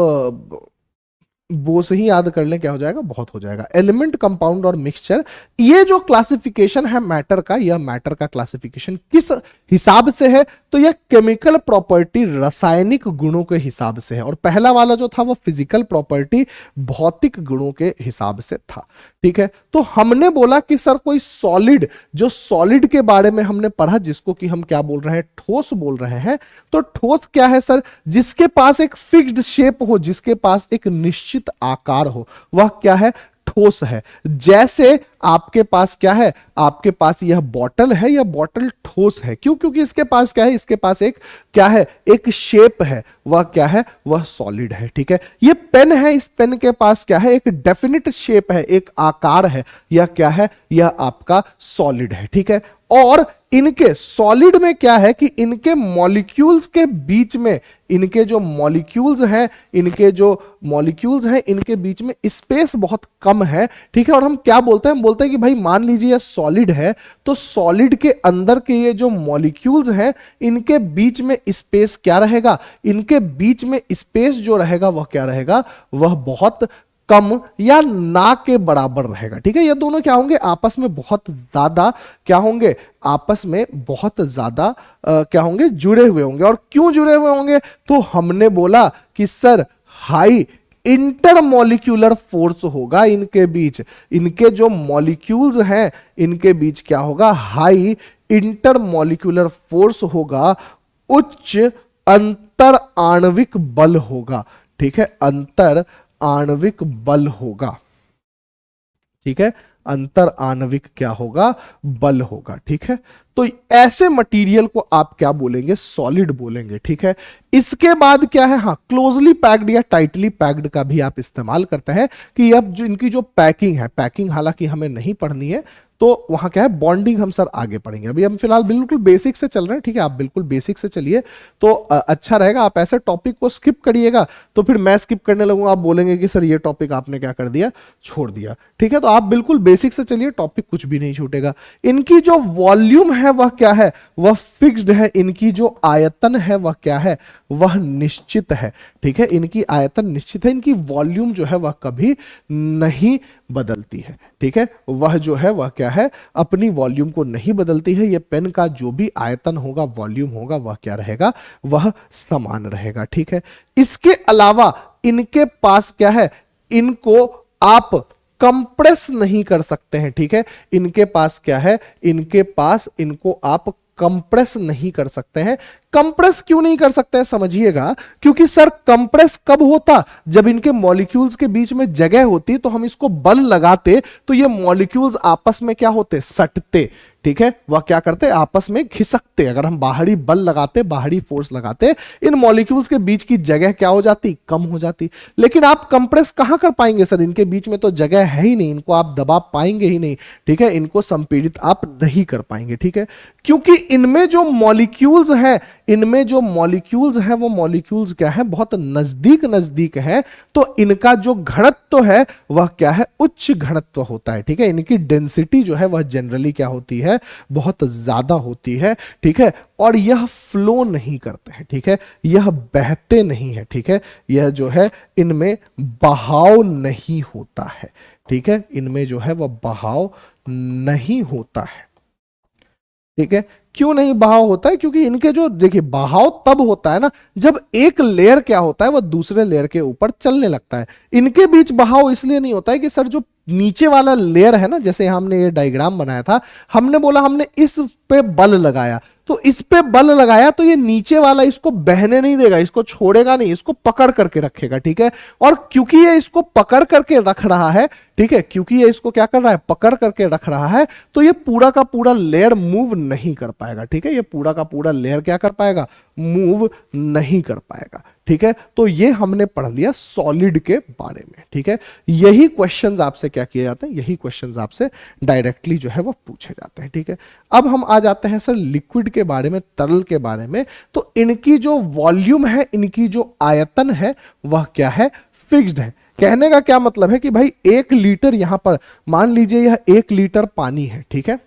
वो से ही याद कर लें, क्या हो जाएगा, बहुत हो जाएगा। एलिमेंट, कंपाउंड और मिक्सचर, ये जो क्लासिफिकेशन है मैटर का, यह मैटर का क्लासिफिकेशन किस हिसाब से है, तो यह केमिकल प्रॉपर्टी, रासायनिक गुणों के हिसाब से है। और पहला वाला जो था वो फिजिकल प्रॉपर्टी, भौतिक गुणों के हिसाब से था, ठीक है। तो हमने बोला कि सर कोई सॉलिड, जो सॉलिड के बारे में हमने पढ़ा, जिसको कि हम क्या बोल रहे हैं, ठोस बोल रहे हैं। तो ठोस क्या है सर, जिसके पास एक फिक्स्ड शेप हो, जिसके पास एक निश्चित आकार हो, वह क्या है, ठोस है। जैसे आपके पास क्या है, आपके पास यह बॉटल है, यह बॉटल ठोस है, क्यों, क्योंकि इसके पास क्या है, इसके पास एक क्या है, एक शेप है, वह क्या है, वह सॉलिड है, ठीक है। ये पेन है, इस पेन के पास क्या है, एक डेफिनिट शेप है, एक आकार है, यह क्या है, यह आपका सॉलिड है, ठीक है। और इनके सॉलिड में क्या है कि इनके मॉलिक्यूल्स के बीच में, इनके जो मॉलिक्यूल्स हैं, इनके जो मॉलिक्यूल्स हैं, इनके बीच में स्पेस बहुत कम है, ठीक है। और हम क्या बोलते हैं, हम बोलते हैं कि भाई मान लीजिए यह सॉलिड है, तो सॉलिड के अंदर के ये जो मॉलिक्यूल्स हैं, इनके बीच में स्पेस क्या रहेगा, इनके बीच में स्पेस जो रहेगा वह क्या रहेगा, वह बहुत कम या ना के बराबर रहेगा, ठीक है। ये दोनों क्या होंगे, आपस में बहुत ज्यादा क्या होंगे, आपस में बहुत ज्यादा क्या होंगे, जुड़े हुए होंगे। और क्यों जुड़े हुए होंगे, तो हमने बोला कि सर हाई इंटरमॉलिक्यूलर फोर्स होगा इनके बीच, इनके जो मॉलिक्यूल्स हैं इनके बीच क्या होगा, हाई इंटरमॉलिक्यूलर फोर्स होगा, उच्च अंतर आणविक बल होगा, ठीक है, अंतर आणविक बल होगा, ठीक है, अंतर आणविक क्या होगा, बल होगा, ठीक है। तो ऐसे मटेरियल को आप क्या बोलेंगे, सॉलिड बोलेंगे, ठीक है। इसके बाद क्या है, हाँ, क्लोजली पैक्ड या टाइटली पैक्ड का भी आप इस्तेमाल करते हैं कि अब जो इनकी जो पैकिंग है, पैकिंग हालांकि हमें नहीं पढ़नी है, तो वहां क्या है, बॉन्डिंग हम सर आगे पढ़ेंगे, अभी हम फिलहाल बिल्कुल बेसिक से चल रहे हैं, ठीक है। आप बिल्कुल बेसिक से चलिए तो अच्छा रहेगा। आप ऐसे टॉपिक को स्किप करिएगा तो फिर मैं स्किप करने लगूंगा, आप बोलेंगे कि सर ये टॉपिक आपने क्या कर दिया, छोड़ दिया, ठीक है। तो आप बिल्कुल बेसिक से चलिए, टॉपिक कुछ भी नहीं छूटेगा। इनकी जो वॉल्यूम है वह क्या है, वह फिक्स्ड है, इनकी जो आयतन है वह क्या है, वह निश्चित है, ठीक है। इनकी आयतन निश्चित है, इनकी वॉल्यूम जो है वह कभी नहीं बदलती है, ठीक है। वह जो है वह क्या है, अपनी वॉल्यूम को नहीं बदलती है। ये पेन का जो भी आयतन होगा, वॉल्यूम होगा, वह क्या रहेगा, वह समान रहेगा, ठीक है। इसके अलावा इनके पास क्या है, इनको आप कंप्रेस नहीं कर सकते हैं, ठीक है। इनके पास क्या है, इनके पास इनको आप कंप्रेस नहीं कर सकते हैं। कंप्रेस क्यों नहीं कर सकते हैं समझिएगा, क्योंकि सर कंप्रेस कब होता, जब इनके मॉलिक्यूल्स के बीच में जगह होती, तो हम इसको बल लगाते तो ये मॉलिक्यूल्स आपस में क्या होते, सटते, ठीक है। वह क्या करते, आपस में खिसकते। अगर हम बाहरी बल लगाते, बाहरी फोर्स लगाते, इन मॉलिक्यूल्स के बीच की जगह क्या हो जाती, कम हो जाती। लेकिन आप कंप्रेस कहां कर पाएंगे सर, इनके बीच में तो जगह है ही नहीं, इनको आप दबा पाएंगे ही नहीं, ठीक है। इनको संपीड़ित आप नहीं कर पाएंगे, ठीक है। क्योंकि इनमें जो मॉलिक्यूल्स हैं, इनमें जो मॉलिक्यूल्स हैं वो मॉलिक्यूल्स क्या है, बहुत नजदीक नजदीक है, तो इनका जो घनत्व है वह क्या है, उच्च घनत्व होता है, ठीक है। इनकी डेंसिटी जो है वह जनरली क्या होती है, बहुत ज्यादा होती है, ठीक है। और यह फ्लो नहीं करते हैं, ठीक है, यह बहते नहीं है, ठीक है। यह जो है इनमें बहाव नहीं होता है, ठीक है, इनमें जो है वह बहाव नहीं होता है, ठीक है, क्यों नहीं बहाव होता है? क्योंकि इनके जो देखिए बहाव तब होता है ना जब एक लेयर क्या होता है, वह दूसरे लेयर के ऊपर चलने लगता है। इनके बीच बहाव इसलिए नहीं होता है कि सर जो नीचे वाला लेयर है ना, जैसे हमने ये डायग्राम बनाया था, हमने बोला हमने इस पे बल लगाया, तो इस पे बल लगाया तो ये नीचे वाला इसको बहने नहीं देगा, इसको छोड़ेगा नहीं, इसको पकड़ करके रखेगा। ठीक है, और क्योंकि ये इसको पकड़ करके रख रहा है, ठीक है, क्योंकि ये इसको क्या कर रहा है, पकड़ करके रख रहा है, तो ये पूरा का पूरा लेयर मूव नहीं कर पाएगा। ठीक है, ये पूरा का पूरा लेयर क्या कर पाएगा, मूव नहीं कर पाएगा। ठीक है, तो ये हमने पढ़ लिया सॉलिड के बारे में। ठीक है, यही क्वेश्चंस आपसे क्या किए जाते हैं, यही क्वेश्चंस आपसे डायरेक्टली जो है वो पूछे जाते हैं। ठीक है, अब हम आ जाते हैं सर लिक्विड के बारे में, तरल के बारे में। तो इनकी जो वॉल्यूम है, इनकी जो आयतन है, वह क्या है, फिक्स्ड है। कहने का क्या मतलब है कि भाई 1 लीटर यहां पर मान लीजिए यह 1 लीटर पानी है। ठीक है,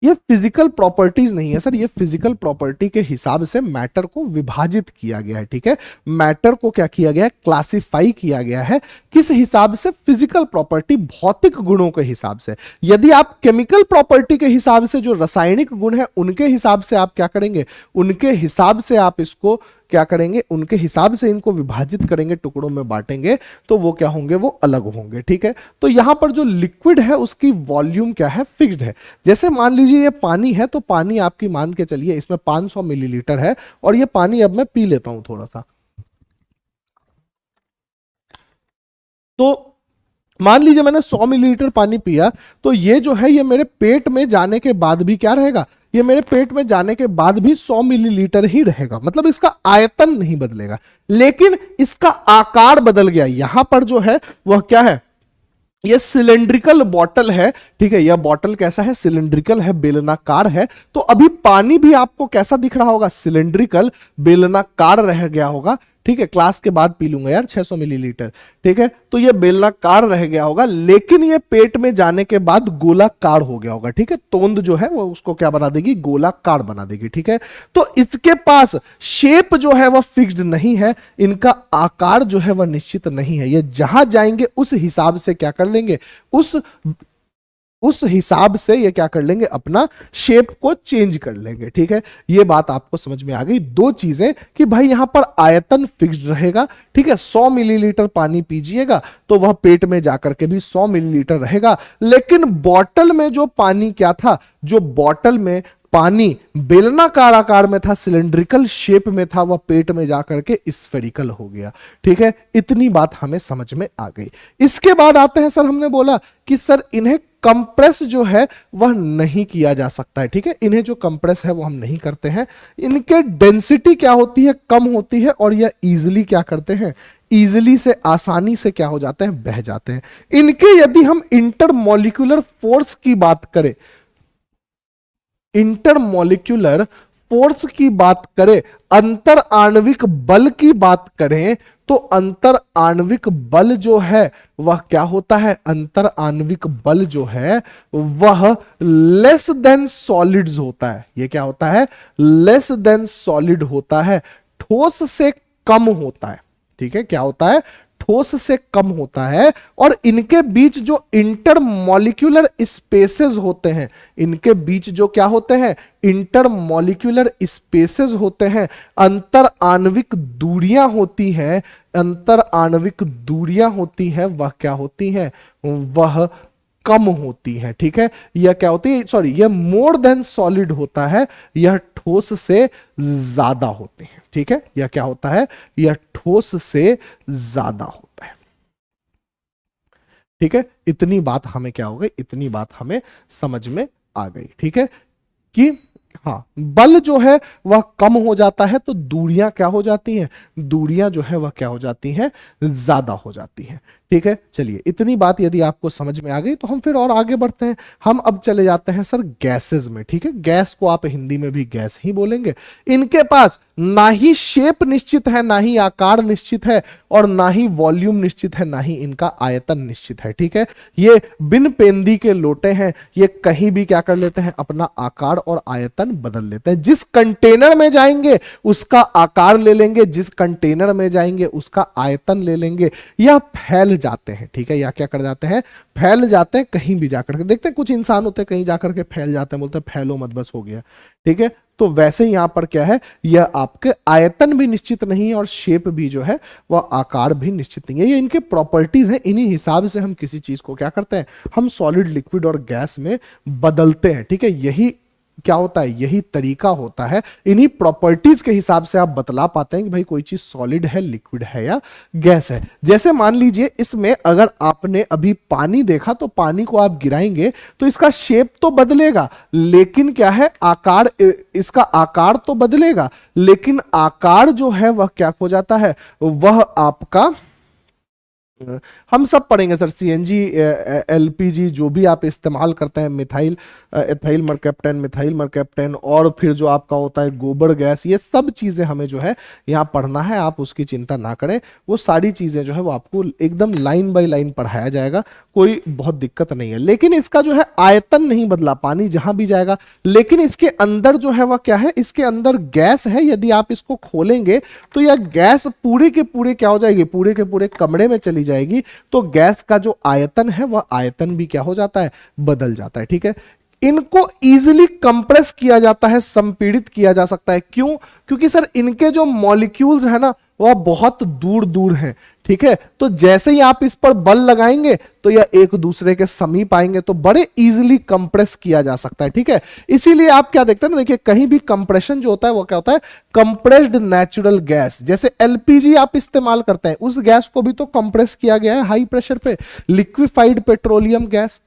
ये फिजिकल प्रॉपर्टीज नहीं है सर, ये फिजिकल प्रॉपर्टी के हिसाब से मैटर को विभाजित किया गया है। ठीक है, मैटर को क्या किया गया है, क्लासिफाई किया गया है। किस हिसाब से, फिजिकल प्रॉपर्टी, भौतिक गुणों के हिसाब से। यदि आप केमिकल प्रॉपर्टी के हिसाब से, जो रासायनिक गुण है उनके हिसाब से आप क्या करेंगे, उनके हिसाब से आप इसको क्या करेंगे, उनके हिसाब से इनको विभाजित करेंगे, टुकड़ों में बांटेंगे, तो वो क्या होंगे, वो अलग होंगे। ठीक है, तो यहां पर जो लिक्विड है उसकी वॉल्यूम क्या है, फिक्स्ड है। जैसे मान लीजिए ये पानी है, तो पानी आपकी मान के चलिए इसमें 500 मिलीलीटर है, और ये पानी अब मैं पी लेता हूं थोड़ा सा। तो मान लीजिए मैंने 100 मिलीलीटर पानी पिया, तो ये जो है ये मेरे पेट में जाने के बाद भी क्या रहेगा, ये मेरे पेट में जाने के बाद भी 100 मिलीलीटर ही रहेगा। मतलब इसका आयतन नहीं बदलेगा, लेकिन इसका आकार बदल गया। यहां पर जो है वह क्या है, ये सिलेंड्रिकल बॉटल है। ठीक है, यह बॉटल कैसा है, सिलेंड्रिकल है, बेलनाकार है। तो अभी पानी भी आपको कैसा दिख रहा होगा, सिलेंड्रिकल, बेलनाकार रह गया होगा। ठीक है, क्लास के बाद पी लूंगा यार 600 मिलीलीटर। ठीक है, तो ये बेलनाकार रह गया होगा, लेकिन ये पेट में जाने के बाद गोलाकार हो गया होगा। ठीक है, तोंद जो है वो उसको क्या बना देगी, गोलाकार बना देगी। ठीक है, तो इसके पास शेप जो है वह फिक्स्ड नहीं है, इनका आकार जो है वह निश्चित नहीं है। ये जहां जाएंगे उस हिसाब से क्या कर लेंगे, उस हिसाब से ये क्या कर लेंगे, अपना शेप को चेंज कर लेंगे। ठीक है, ये बात आपको समझ में आ गई। दो चीजें कि भाई यहां पर आयतन फिक्स्ड रहेगा। ठीक है, 100 मिलीलीटर पानी पीजिएगा तो वह पेट में जाकर के भी 100 मिलीलीटर रहेगा। लेकिन बॉटल में जो पानी क्या था, जो बॉटल में पानी बेलनाकार आकार में था, सिलेंड्रिकल शेप में था, वह पेट में जाकर के स्फेरिकल हो गया। ठीक है, इतनी बात हमें समझ में आ गई। इसके बाद आते हैं सर, हमने बोला कि सर इन्हें कंप्रेस जो है वह नहीं किया जा सकता है। ठीक है, इन्हें जो कंप्रेस है वो हम नहीं करते हैं। इनके डेंसिटी क्या होती है, कम होती है, और यह इजीली क्या करते हैं, इजीली से, आसानी से क्या हो जाते हैं, बह जाते हैं। इनके यदि हम इंटरमॉलिक्यूलर फोर्स की बात करें, इंटरमॉलिक्यूलर फोर्स की बात करें, अंतर आणविक बल की बात करें, तो अंतर आणविक बल जो है वह क्या होता है, अंतर आणविक बल जो है वह लेस देन सॉलिड्स होता है। यह क्या होता है, लेस देन सॉलिड होता है, ठोस से कम होता है। ठीक है, क्या होता है, ठोस से कम होता है। और इनके बीच जो इंटरमॉलिक्यूलर स्पेसेस होते हैं, इनके बीच जो क्या होते हैं, इंटरमॉलिक्यूलर स्पेसेस होते हैं, अंतर आणविक दूरियां होती हैं, अंतर आणविक दूरियां होती हैं, वह क्या होती हैं, वह कम होती है। ठीक है, यह क्या होती है, सॉरी, यह मोर देन सॉलिड होता है, यह ठोस से ज्यादा होते हैं। ठीक है, यह क्या होता है, यह ठोस से ज्यादा होता है। ठीक है, इतनी बात हमें क्या हो गई, इतनी बात हमें समझ में आ गई। ठीक है, कि हाँ, बल जो है वह कम हो जाता है, तो दूरियां क्या हो जाती हैं, दूरियां जो है वह क्या हो जाती हैं, ज्यादा हो जाती हैं। ठीक है, चलिए इतनी बात यदि आपको समझ में आ गई तो हम फिर और आगे बढ़ते हैं। हम अब चले जाते हैं सर गैसेस में। ठीक है, गैस को आप हिंदी में भी गैस ही बोलेंगे। इनके पास ना ही शेप निश्चित है, ना ही आकार निश्चित है, और ना ही वॉल्यूम निश्चित है, ना ही इनका आयतन निश्चित है। ठीक है, ये बिन पेंदी के लोटे हैं, ये कहीं भी क्या कर लेते हैं, अपना आकार और आयतन बदल लेते हैं। जिस कंटेनर में जाएंगे उसका आकार ले लेंगे, जिस कंटेनर में जाएंगे उसका आयतन ले लेंगे, यह फैल फैल जाते हैं, ठीक है, या क्या कर जाते हैं, फैल जाते हैं कहीं भी जाकर के। देखते हैं कुछ इंसान होते हैं कहीं जाकर के फैल जाते हैं, बोलते हैं फैलो मत बस हो गया, ठीक है। तो वैसे ही यहां पर क्या है, यह आपके आयतन भी निश्चित नहीं है और शेप भी जो है वह आकार भी निश्चित नहीं है। ये इनके प्रॉपर्टीज हैं, इन्हीं हिसाब से हम किसी चीज को क्या करते हैं, हम सॉलिड, लिक्विड और गैस में बदलते हैं, ठीक है। यही क्या होता है, यही तरीका होता है, इन्हीं प्रॉपर्टीज के हिसाब से आप बतला पाते हैं कि भाई कोई चीज सॉलिड है, लिक्विड है या गैस है। जैसे मान लीजिए इसमें अगर आपने अभी पानी देखा तो पानी को आप गिराएंगे तो इसका शेप तो बदलेगा, लेकिन क्या है, आकार, इसका आकार तो बदलेगा, लेकिन आकार जो है वह क्या हो जाता है, वह आपका, हम सब पढ़ेंगे सर, सीएनजी, एलपीजी जो भी आप इस्तेमाल करते हैं, methyl, ethyl mercaptan, methyl mercaptan, और फिर जो आपका होता है गोबर गैस, ये सब चीजें हमें जो है यहाँ पढ़ना है, आप उसकी चिंता ना करें। वो सारी चीजें जो है वो आपको एकदम लाइन बाय लाइन पढ़ाया जाएगा, कोई बहुत दिक्कत नहीं है। लेकिन इसका जो है आयतन नहीं बदला, पानी जहां भी जाएगा, लेकिन इसके अंदर जो है वह क्या है, इसके अंदर गैस है। यदि आप इसको खोलेंगे तो यह गैस पूरे के पूरे क्या हो जाएगी, पूरे के पूरे कमरे में चली जाएगी। तो गैस का जो आयतन है वह आयतन भी क्या हो जाता है, बदल जाता है, ठीक है। इनको इजीली कंप्रेस किया जाता है, संपीड़ित किया जा सकता है। क्यों? क्योंकि सर इनके जो मॉलिक्यूल्स है ना वह बहुत दूर दूर हैं, ठीक है। तो जैसे ही आप इस पर बल लगाएंगे तो यह एक दूसरे के समीप आएंगे, तो बड़े इजीली कंप्रेस किया जा सकता है, ठीक है। इसीलिए आप क्या देखते हैं ना, देखिए कहीं भी कंप्रेशन जो होता है वो क्या होता है, कंप्रेस्ड नेचुरल गैस। जैसे एलपीजी आप इस्तेमाल करते हैं, उस गैस को भी तो कंप्रेस किया गया है हाई प्रेशर पे, लिक्विफाइड पेट्रोलियम गैस,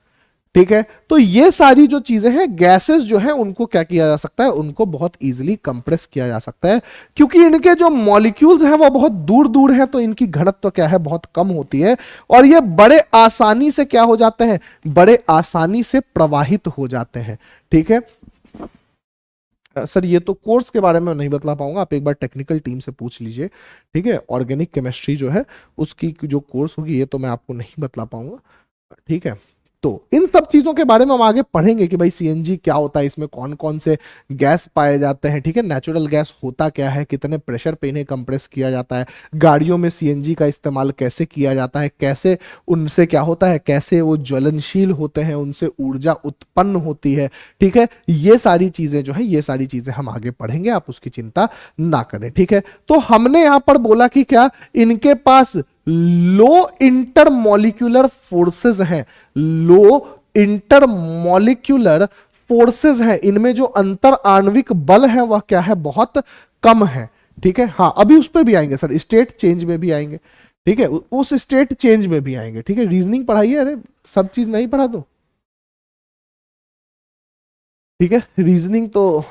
ठीक है। तो ये सारी जो चीजें हैं, गैसेस जो है उनको क्या किया जा सकता है, उनको बहुत इजीली कंप्रेस किया जा सकता है, क्योंकि इनके जो मॉलिक्यूल्स हैं वो बहुत दूर दूर हैं, तो इनकी घनत्व तो क्या है, बहुत कम होती है, और ये बड़े आसानी से क्या हो जाते हैं, बड़े आसानी से प्रवाहित हो जाते हैं, ठीक है। सर ये तो कोर्स के बारे में नहीं बतला पाऊंगा, आप एक बार टेक्निकल टीम से पूछ लीजिए, ठीक है। ऑर्गेनिक केमिस्ट्री जो है उसकी जो कोर्स होगी ये तो मैं आपको नहीं बतला पाऊंगा, ठीक है। तो इन सब चीजों के बारे में हम आगे पढ़ेंगे कि भाई सीएनजी क्या होता है, इसमें कौन कौन से गैस पाए जाते हैं, ठीक है। नेचुरल गैस होता क्या है, कितने प्रेशर पे इन्हें कंप्रेस किया जाता है, गाड़ियों में सीएनजी का इस्तेमाल कैसे किया जाता है, कैसे उनसे क्या होता है, कैसे वो ज्वलनशील होते हैं, उनसे ऊर्जा उत्पन्न होती है, ठीक है। ये सारी चीजें जो है, ये सारी चीजें हम आगे पढ़ेंगे, आप उसकी चिंता ना करें, ठीक है। तो हमने यहां पर बोला कि क्या इनके पास लो इंटरमॉलिक्यूलर फोर्सेस हैं, लो इंटरमॉलिक्यूलर फोर्सेस हैं, इनमें जो अंतर आणविक बल है वह क्या है, बहुत कम है, ठीक है। हाँ अभी उस पर भी आएंगे सर, स्टेट चेंज में भी आएंगे, ठीक है, उस स्टेट चेंज में भी आएंगे, ठीक है। रीजनिंग पढ़ाइए, अरे सब चीज नहीं पढ़ा दो, ठीक है। रीजनिंग तो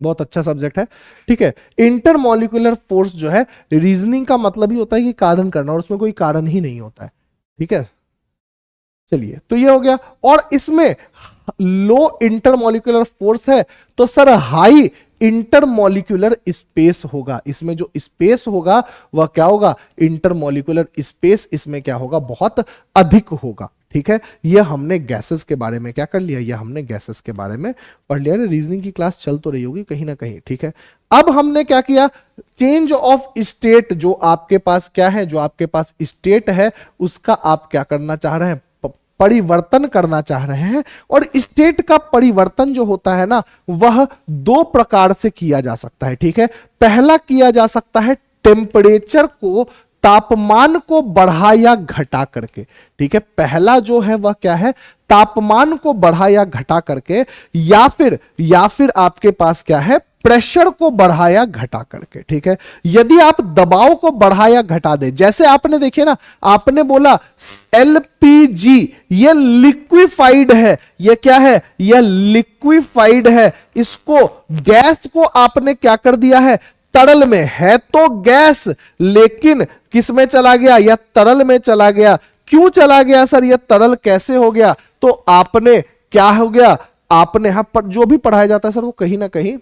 बहुत अच्छा सब्जेक्ट है, ठीक है। इंटरमॉलिक्यूलर फोर्स जो है, रीजनिंग का मतलब ही होता है कि कारण करना, और उसमें कोई कारण ही नहीं होता है, ठीक है। चलिए तो ये हो गया, और इसमें लो इंटरमॉलिक्यूलर फोर्स है तो सर हाई इंटरमॉलिक्यूलर स्पेस होगा, इसमें जो स्पेस होगा वह क्या होगा, इंटरमॉलिक्यूलर स्पेस इसमें क्या होगा, बहुत अधिक होगा, ठीक है। यह हमने गैसेस के बारे में क्या कर लिया, यह हमने गैसेस के बारे में पढ़ लिया। रीजनिंग की क्लास चल तो रही होगी कहीं ना कहीं, ठीक है। अब हमने क्या किया, चेंज ऑफ स्टेट, जो आपके पास क्या है, जो आपके पास स्टेट है उसका आप क्या करना चाह रहे हैं, परिवर्तन करना चाह रहे हैं। और स्टेट का परिवर्तन जो होता है ना वह दो प्रकार से किया जा सकता है, ठीक है। पहला किया जा सकता है टेम्परेचर को, तापमान को बढ़ा या घटा करके, ठीक है। पहला जो है वह क्या है, तापमान को बढ़ा या घटा करके, या फिर आपके पास क्या है, प्रेशर को बढ़ाया घटा करके, ठीक है। यदि आप दबाव को बढ़ाया घटा दे, जैसे आपने देखिए ना, आपने बोला एलपीजी ये लिक्विफाइड है, ये क्या है, यह लिक्विफाइड है, इसको गैस को आपने क्या कर दिया है, तरल में है तो गैस, लेकिन किस में चला गया, यह तरल में चला गया। क्यों चला गया सर, यह तरल कैसे हो गया, तो आपने क्या हो गया, आपने यहां पर जो भी पढ़ाया जाता है सर वो कहीं ना कहीं,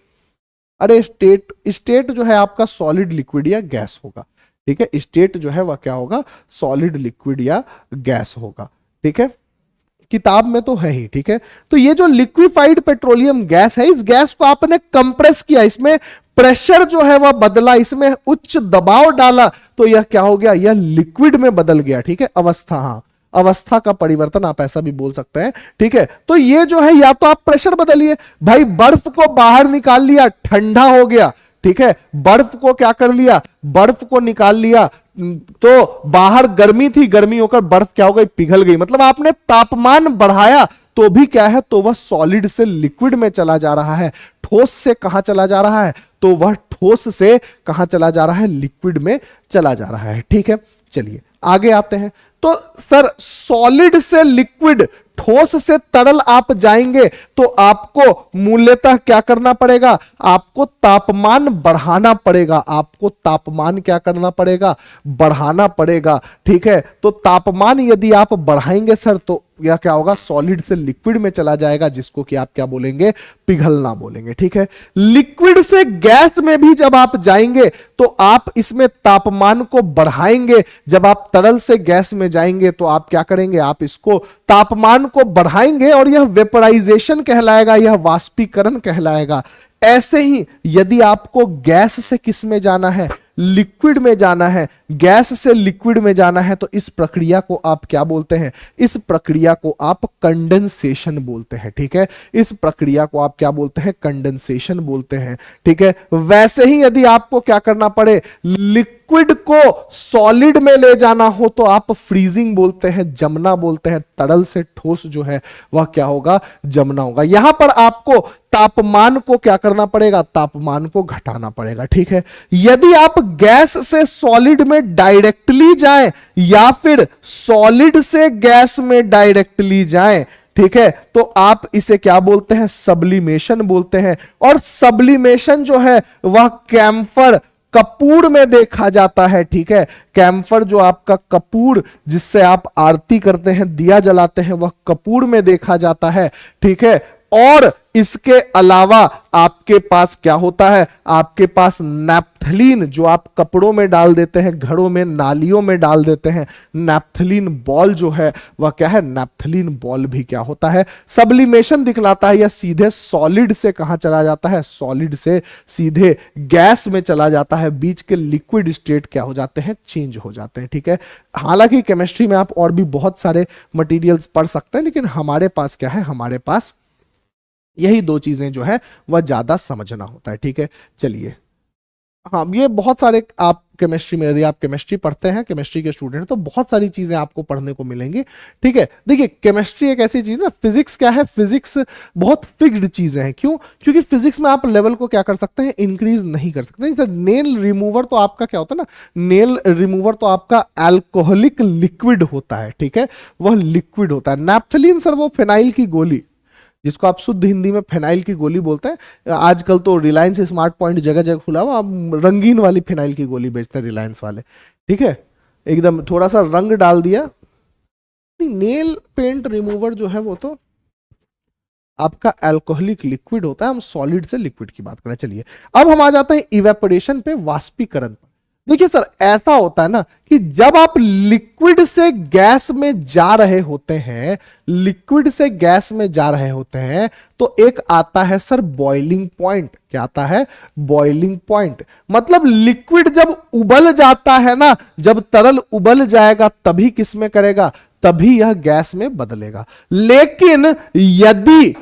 अरे स्टेट जो है आपका सॉलिड, लिक्विड या गैस होगा, ठीक है। स्टेट जो है वह क्या होगा, सॉलिड, लिक्विड या गैस होगा, ठीक है। किताब में तो है ही, ठीक है। तो ये जो लिक्विफाइड पेट्रोलियम गैस है, इस गैस को आपने कंप्रेस किया, इसमें प्रेशर जो है वह बदला, इसमें उच्च दबाव डाला, तो यह क्या हो गया, यह लिक्विड में बदल गया, ठीक है, अवस्था, हाँ अवस्था का परिवर्तन आप ऐसा भी बोल सकते हैं, ठीक है। तो ये जो है या तो आप प्रेशर बदलिए, भाई बर्फ को बाहर निकाल लिया, ठंडा हो गया, ठीक है, बर्फ को क्या कर लिया, बर्फ को निकाल लिया, तो बाहर गर्मी थी, गर्मी होकर बर्फ क्या हो गई, पिघल गई, मतलब आपने तापमान बढ़ाया तो भी क्या है, तो वह सॉलिड से लिक्विड में चला जा रहा है। ठोस से कहां चला जा रहा है, तो वह ठोस से कहां चला जा रहा है, लिक्विड में चला जा रहा है, ठीक है। चलिए आगे आते हैं। तो सर सॉलिड से लिक्विड, ठोस से तरल आप जाएंगे तो आपको मूल्यतः क्या करना पड़ेगा, आपको तापमान बढ़ाना पड़ेगा, आपको तापमान क्या करना पड़ेगा, बढ़ाना पड़ेगा, ठीक है। तो तापमान यदि आप बढ़ाएंगे सर तो यह क्या होगा, सॉलिड से लिक्विड में चला जाएगा, जिसको कि आप क्या बोलेंगे, पिघलना बोलेंगे, ठीक है। लिक्विड से गैस में भी जब आप जाएंगे तो आप इसमें तापमान को बढ़ाएंगे, जब आप तरल से गैस में जाएंगे तो आप क्या करेंगे, आप इसको तापमान को बढ़ाएंगे और यह वेपराइजेशन कहलाएगा, यह वाष्पीकरण कहलाएगा। ऐसे ही यदि आपको गैस से किस में जाना है, लिक्विड में जाना है, गैस से लिक्विड में जाना है, तो इस प्रक्रिया को आप क्या बोलते हैं, इस प्रक्रिया को आप कंडेंसेशन बोलते हैं, ठीक है। इस प्रक्रिया को आप क्या बोलते हैं, कंडेंसेशन बोलते हैं, ठीक है। वैसे ही यदि आपको क्या करना पड़े, लिक्विड को सॉलिड में ले जाना हो तो आप फ्रीजिंग बोलते हैं, जमना बोलते हैं। तरल से ठोस जो है वह क्या होगा, जमना होगा। यहां पर आपको तापमान को क्या करना पड़ेगा, तापमान को घटाना पड़ेगा, ठीक है। यदि आप गैस से सॉलिड में डायरेक्टली जाएं या फिर सॉलिड से गैस में डायरेक्टली जाएं, ठीक है, तो आप इसे क्या बोलते हैं, सब्लिमेशन बोलते हैं। और सब्लिमेशन जो है वह कैम्फर, कपूर में देखा जाता है, ठीक है। कैम्फर जो आपका कपूर जिससे आप आरती करते हैं, दिया जलाते हैं, वह कपूर में देखा जाता है, ठीक है। और इसके अलावा आपके पास क्या होता है, आपके पास नैप्थलीन जो आप कपड़ों में डाल देते हैं, घरों में, नालियों में डाल देते हैं, नैप्थलीन बॉल जो है वह क्या है, नैप्थलीन बॉल भी क्या होता है, सब्लिमेशन दिखलाता है। या सीधे सॉलिड से कहां चला जाता है, सॉलिड से सीधे गैस में चला जाता है, बीच के लिक्विड स्टेट क्या हो जाते हैं, चेंज हो जाते हैं, ठीक है। हालांकि केमिस्ट्री में आप और भी बहुत सारे मटेरियल्स पढ़ सकते हैं, लेकिन हमारे पास क्या है, हमारे पास यही दो चीजें जो है वह ज्यादा समझना होता है, ठीक है। चलिए हाँ, ये बहुत सारे आप केमिस्ट्री में, यदि आप केमिस्ट्री पढ़ते हैं, केमिस्ट्री के स्टूडेंट, तो बहुत सारी चीजें आपको पढ़ने को मिलेंगी, ठीक है। देखिए केमिस्ट्री एक ऐसी चीज ना, फिजिक्स क्या है, फिजिक्स बहुत फिक्स्ड चीजें हैं। क्यों, क्योंकि फिजिक्स में आप लेवल को क्या कर सकते हैं, इंक्रीज नहीं कर सकते। नेल रिमूवर तो आपका क्या होता है ना, नेल रिमूवर तो आपका एल्कोहलिक लिक्विड होता है, ठीक है, वह लिक्विड होता है। नैप्थलीन सर वो फिनाइल की गोली, जिसको आप शुद्ध हिंदी में फिनाइल की गोली बोलते हैं। आजकल तो रिलायंस स्मार्ट पॉइंट जगह जगह खुला हुआ, रंगीन वाली फिनाइल की गोली बेचते हैं रिलायंस वाले, ठीक है। एकदम थोड़ा सा रंग डाल दिया। नेल पेंट रिमूवर जो है वो तो आपका अल्कोहलिक लिक्विड होता है। हम सॉलिड से लिक्विड की बात करें। चलिए अब हम आ जाते हैं इवेपोरेशन पे, वाष्पीकरण पर। देखिए सर ऐसा होता है ना कि जब आप लिक्विड से गैस में जा रहे होते हैं, लिक्विड से गैस में जा रहे होते हैं, तो एक आता है सर बॉइलिंग पॉइंट। क्या आता है, बॉइलिंग पॉइंट। मतलब लिक्विड जब उबल जाता है ना, जब तरल उबल जाएगा तभी किस में करेगा, तभी यह गैस में बदलेगा। लेकिन यदि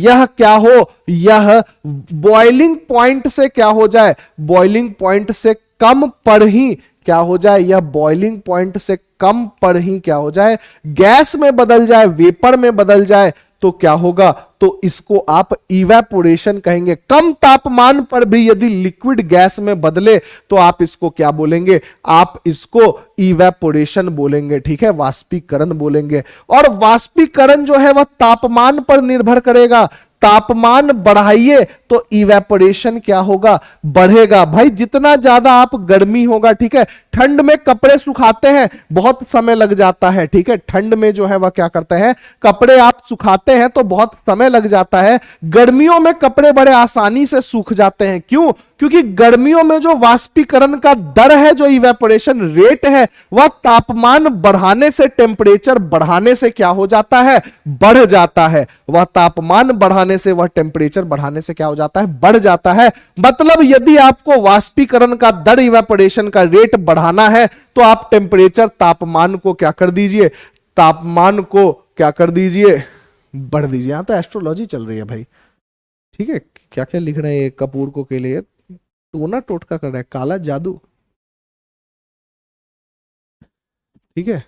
यह क्या हो, यह बॉइलिंग पॉइंट से क्या हो जाए, बॉइलिंग पॉइंट से कम पर ही क्या हो जाए, यह बॉइलिंग पॉइंट से कम पर ही क्या हो जाए, गैस में बदल जाए, वेपर में बदल जाए, तो क्या होगा, तो इसको आप इवेपोरेशन कहेंगे। कम तापमान पर भी यदि लिक्विड गैस में बदले तो आप इसको क्या बोलेंगे, आप इसको इवेपोरेशन बोलेंगे, ठीक है, वाष्पीकरण बोलेंगे। और वाष्पीकरण जो है वह तापमान पर निर्भर करेगा। तापमान बढ़ाइए तो इवेपोरेशन क्या होगा, बढ़ेगा। भाई जितना ज्यादा आप गर्मी होगा, ठीक है, ठंड में कपड़े सुखाते हैं बहुत समय लग जाता है, ठीक है, ठंड में जो है वह क्या करते हैं, कपड़े आप सुखाते हैं तो बहुत समय लग जाता है। गर्मियों में कपड़े बड़े आसानी से सूख जाते हैं। क्यों, क्योंकि गर्मियों में जो वाष्पीकरण का दर है, जो इवेपोरेशन रेट है, वह तापमान बढ़ाने से, टेम्परेचर बढ़ाने से क्या हो जाता है, बढ़ जाता है। वह तापमान बढ़ाने बढ़ाने से, वह टेम्परेचर बढ़ाने से क्या हो जाता है, बढ़ जाता है। मतलब यदि आपको वाष्पीकरण का दर, इवेपोरेशन का रेट बढ़ाना है तो आप टेम्परेचर, तापमान को क्या कर दीजिए, तापमान को क्या कर दीजिए, बढ़ दीजिए। यहां तो एस्ट्रोलॉजी चल रही है भाई, ठीक है। क्या क्या लिख रहे हैं ये कपूर को के लिए, टोना टोटका कर रहा है, काला जादू, ठीक है।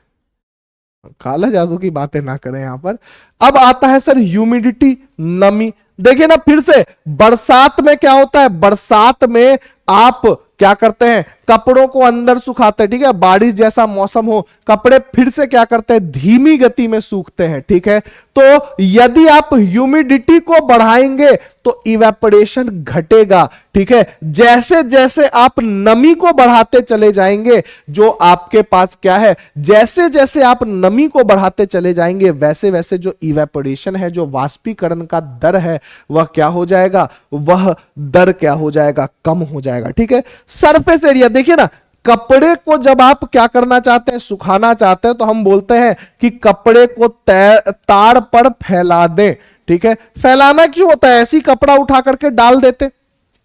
काला जादू की बातें ना करें यहां पर। अब आता है सर ह्यूमिडिटी, नमी। देखिए ना फिर से, बरसात में क्या होता है, बरसात में आप क्या करते हैं, कपड़ों को अंदर सुखाते हैं, ठीक है। बारिश जैसा मौसम हो, कपड़े फिर से क्या करते हैं, धीमी गति में सूखते हैं, ठीक है। तो यदि आप ह्यूमिडिटी को बढ़ाएंगे तो इवेपोरेशन घटेगा, ठीक है। जैसे जैसे आप नमी को बढ़ाते चले जाएंगे, जो आपके पास क्या है, जैसे जैसे आप नमी को बढ़ाते चले जाएंगे, वैसे वैसे जो इवेपोरेशन है, जो वाष्पीकरण का दर है, वह क्या हो जाएगा, वह दर क्या हो जाएगा, कम हो जाएगा, ठीक है। सरफेस एरिया देखिए ना, कपड़े को जब आप क्या करना चाहते हैं, सुखाना चाहते हैं, तो हम बोलते हैं कि कपड़े को तार पर फैला दें, ठीक है। फैलाना क्यों होता है, ऐसी कपड़ा उठा करके डाल देते,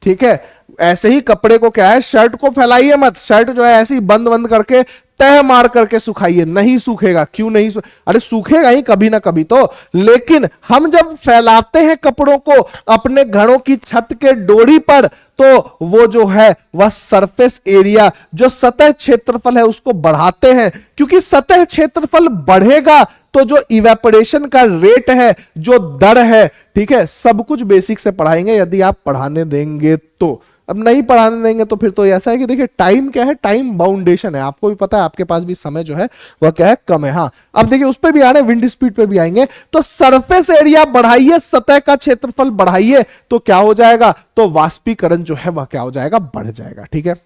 ठीक है। ऐसे ही कपड़े को क्या है, शर्ट को फैलाइए मत, शर्ट जो है ऐसी बंद बंद करके तह मार करके सुखाइए, नहीं सूखेगा। क्यों नहीं अरे सूखेगा ही कभी ना कभी तो। लेकिन हम जब फैलाते हैं कपड़ों को अपने घरों की छत के डोरी पर, तो वो जो है वह सरफेस एरिया, जो सतह क्षेत्रफल है, उसको बढ़ाते हैं। क्योंकि सतह क्षेत्रफल बढ़ेगा तो जो इवेपोरेशन का रेट है, जो दर है, ठीक है, सब कुछ बेसिक से पढ़ाएंगे यदि आप पढ़ाने देंगे तो। अब नहीं पढ़ाने देंगे तो फिर तो ऐसा है कि देखिए टाइम क्या है, टाइम बाउंडेशन है, आपको भी पता है, आपके पास भी समय जो है वह क्या है, कम है। हाँ अब देखिए उस पर भी आ रहे हैं, विंड स्पीड पे भी आएंगे। तो सरफेस एरिया बढ़ाइए, सतह का क्षेत्रफल बढ़ाइए, तो क्या हो जाएगा, तो वाष्पीकरण जो है वह क्या हो जाएगा, बढ़ जाएगा, ठीक है।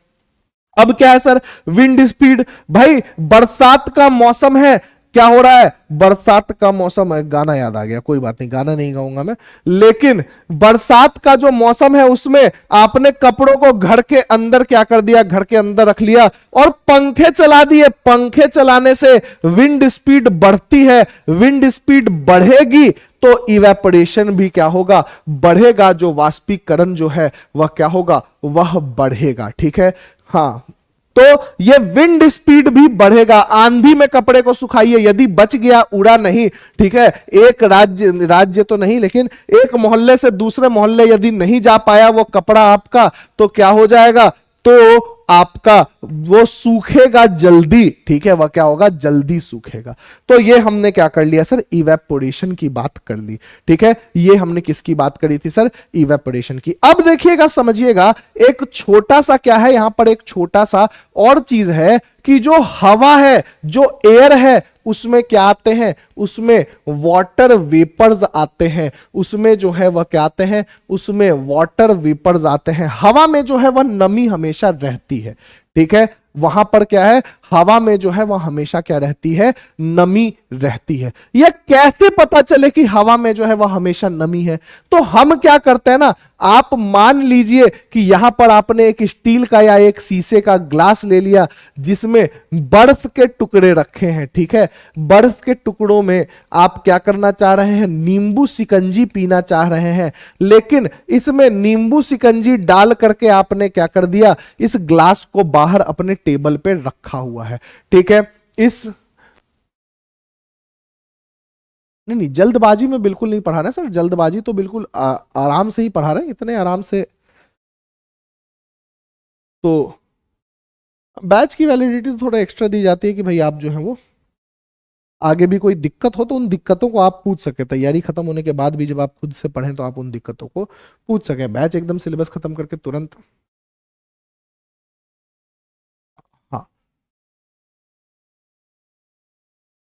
अब क्या है सर, विंड स्पीड। भाई बरसात का मौसम है, क्या हो रहा है, बरसात का मौसम है, गाना याद आ गया, कोई बात नहीं, गाना नहीं गाऊंगा मैं। लेकिन बरसात का जो मौसम है उसमें आपने कपड़ों को घर के अंदर क्या कर दिया, घर के अंदर रख लिया और पंखे चला दिए। पंखे चलाने से विंड स्पीड बढ़ती है, विंड स्पीड बढ़ेगी तो इवेपोरेशन भी क्या होगा, बढ़ेगा। जो वाष्पीकरण जो है वह क्या होगा, वह बढ़ेगा, ठीक है। हाँ तो ये विंड स्पीड भी बढ़ेगा। आंधी में कपड़े को सुखाइए, यदि बच गया, उड़ा नहीं, ठीक है, एक राज्य तो नहीं लेकिन एक मोहल्ले से दूसरे मोहल्ले यदि नहीं जा पाया वो कपड़ा आपका, तो क्या हो जाएगा, तो आपका वो सूखेगा जल्दी, ठीक है, वह क्या होगा, जल्दी सूखेगा। तो ये हमने क्या कर लिया सर, इवेपोरेशन की बात कर ली, ठीक है। ये हमने किसकी बात करी थी सर, इवेपोरेशन की। अब देखिएगा, समझिएगा, एक छोटा सा क्या है यहां पर, एक छोटा सा और चीज है कि जो हवा है, जो एयर है, उसमें क्या आते हैं, उसमें वाटर वेपर्स आते हैं, उसमें जो है वह क्या आते हैं, उसमें वाटर वेपर्स आते हैं। हवा में जो है वह नमी हमेशा रहती है, ठीक है। वहां पर क्या है, हवा में जो है वह हमेशा क्या रहती है, नमी रहती है। यह कैसे पता चले कि हवा में जो है वह हमेशा नमी है, तो हम क्या करते हैं ना, आप मान लीजिए कि यहां पर आपने एक स्टील का या एक शीशे का ग्लास ले लिया जिसमें बर्फ के टुकड़े रखे हैं, ठीक है। बर्फ के टुकड़ों में आप क्या करना चाह रहे हैं, नींबू शिकंजी पीना चाह रहे हैं, लेकिन इसमें नींबू शिकंजी डाल करके आपने क्या कर दिया, इस ग्लास को बाहर अपने टेबल पे रखा हुआ है, ठीक है। इस नहीं, जल्दबाजी में बिल्कुल नहीं पढ़ा रहे सर, जल्दबाजी तो बिल्कुल आराम से ही पढ़ा रहे हैं, इतने आराम से। तो बैच की वैलिडिटी तो थोड़ा एक्स्ट्रा दी जाती है कि भाई आप जो है वो आगे भी कोई दिक्कत हो तो उन दिक्कतों को आप पूछ सके, तैयारी खत्म होने के बाद भी जब आप खुद से पढ़ें तो आप उन दिक्कतों को पूछ सके। बैच एकदम सिलेबस खत्म करके तुरंत, हाँ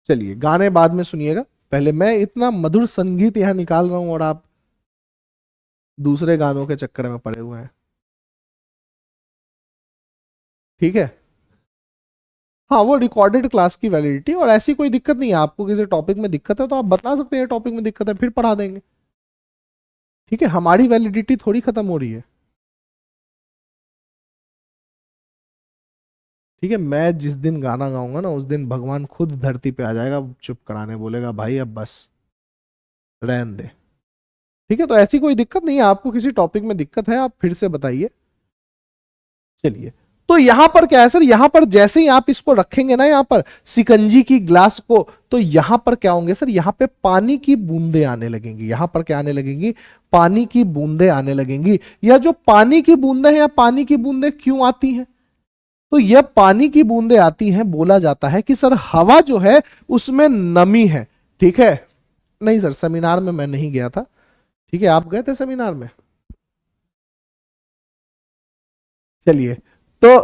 चलिए गाने बाद में सुनिएगा, पहले मैं इतना मधुर संगीत यहाँ निकाल रहा हूं और आप दूसरे गानों के चक्कर में पड़े हुए हैं, ठीक है। हाँ वो रिकॉर्डेड क्लास की वैलिडिटी, और ऐसी कोई दिक्कत नहीं है, आपको किसी टॉपिक में दिक्कत है तो आप बता सकते हैं टॉपिक में दिक्कत है, फिर पढ़ा देंगे, ठीक है। हमारी वैलिडिटी थोड़ी खत्म हो रही है, ठीक है। मैं जिस दिन गाना गाऊंगा ना उस दिन भगवान खुद धरती पे आ जाएगा, चुप कराने, बोलेगा भाई अब बस रहने दे, ठीक है, तो ऐसी कोई दिक्कत नहीं है, आपको किसी टॉपिक में दिक्कत है आप फिर से बताइए। चलिए, तो यहां पर क्या है सर, यहां पर जैसे ही आप इसको रखेंगे ना यहां पर सिकंजी की ग्लास को, तो यहां पर क्या होंगे सर, यहां पे पानी की बूंदे आने लगेंगी। यहां पर क्या आने लगेंगी, पानी की बूंदे आने लगेंगी। यह जो पानी की बूंदे हैं, या पानी की बूंदे क्यों आती हैं, तो यह पानी की बूंदे आती हैं, बोला जाता है कि सर हवा जो है उसमें नमी है। ठीक है, नहीं सर सेमिनार में मैं नहीं गया था। ठीक है, आप गए थे सेमिनार में। चलिए, तो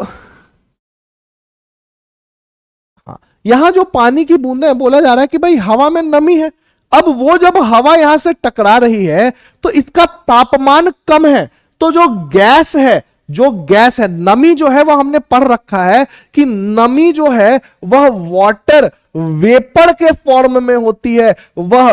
हाँ, यहां जो पानी की बूंदे हैं, बोला जा रहा है कि भाई हवा में नमी है। अब वो जब हवा यहां से टकरा रही है तो इसका तापमान कम है, तो जो गैस है, जो गैस है, नमी जो है, वह हमने पढ़ रखा है कि नमी जो है वह वाटर वेपर के फॉर्म में होती है। वह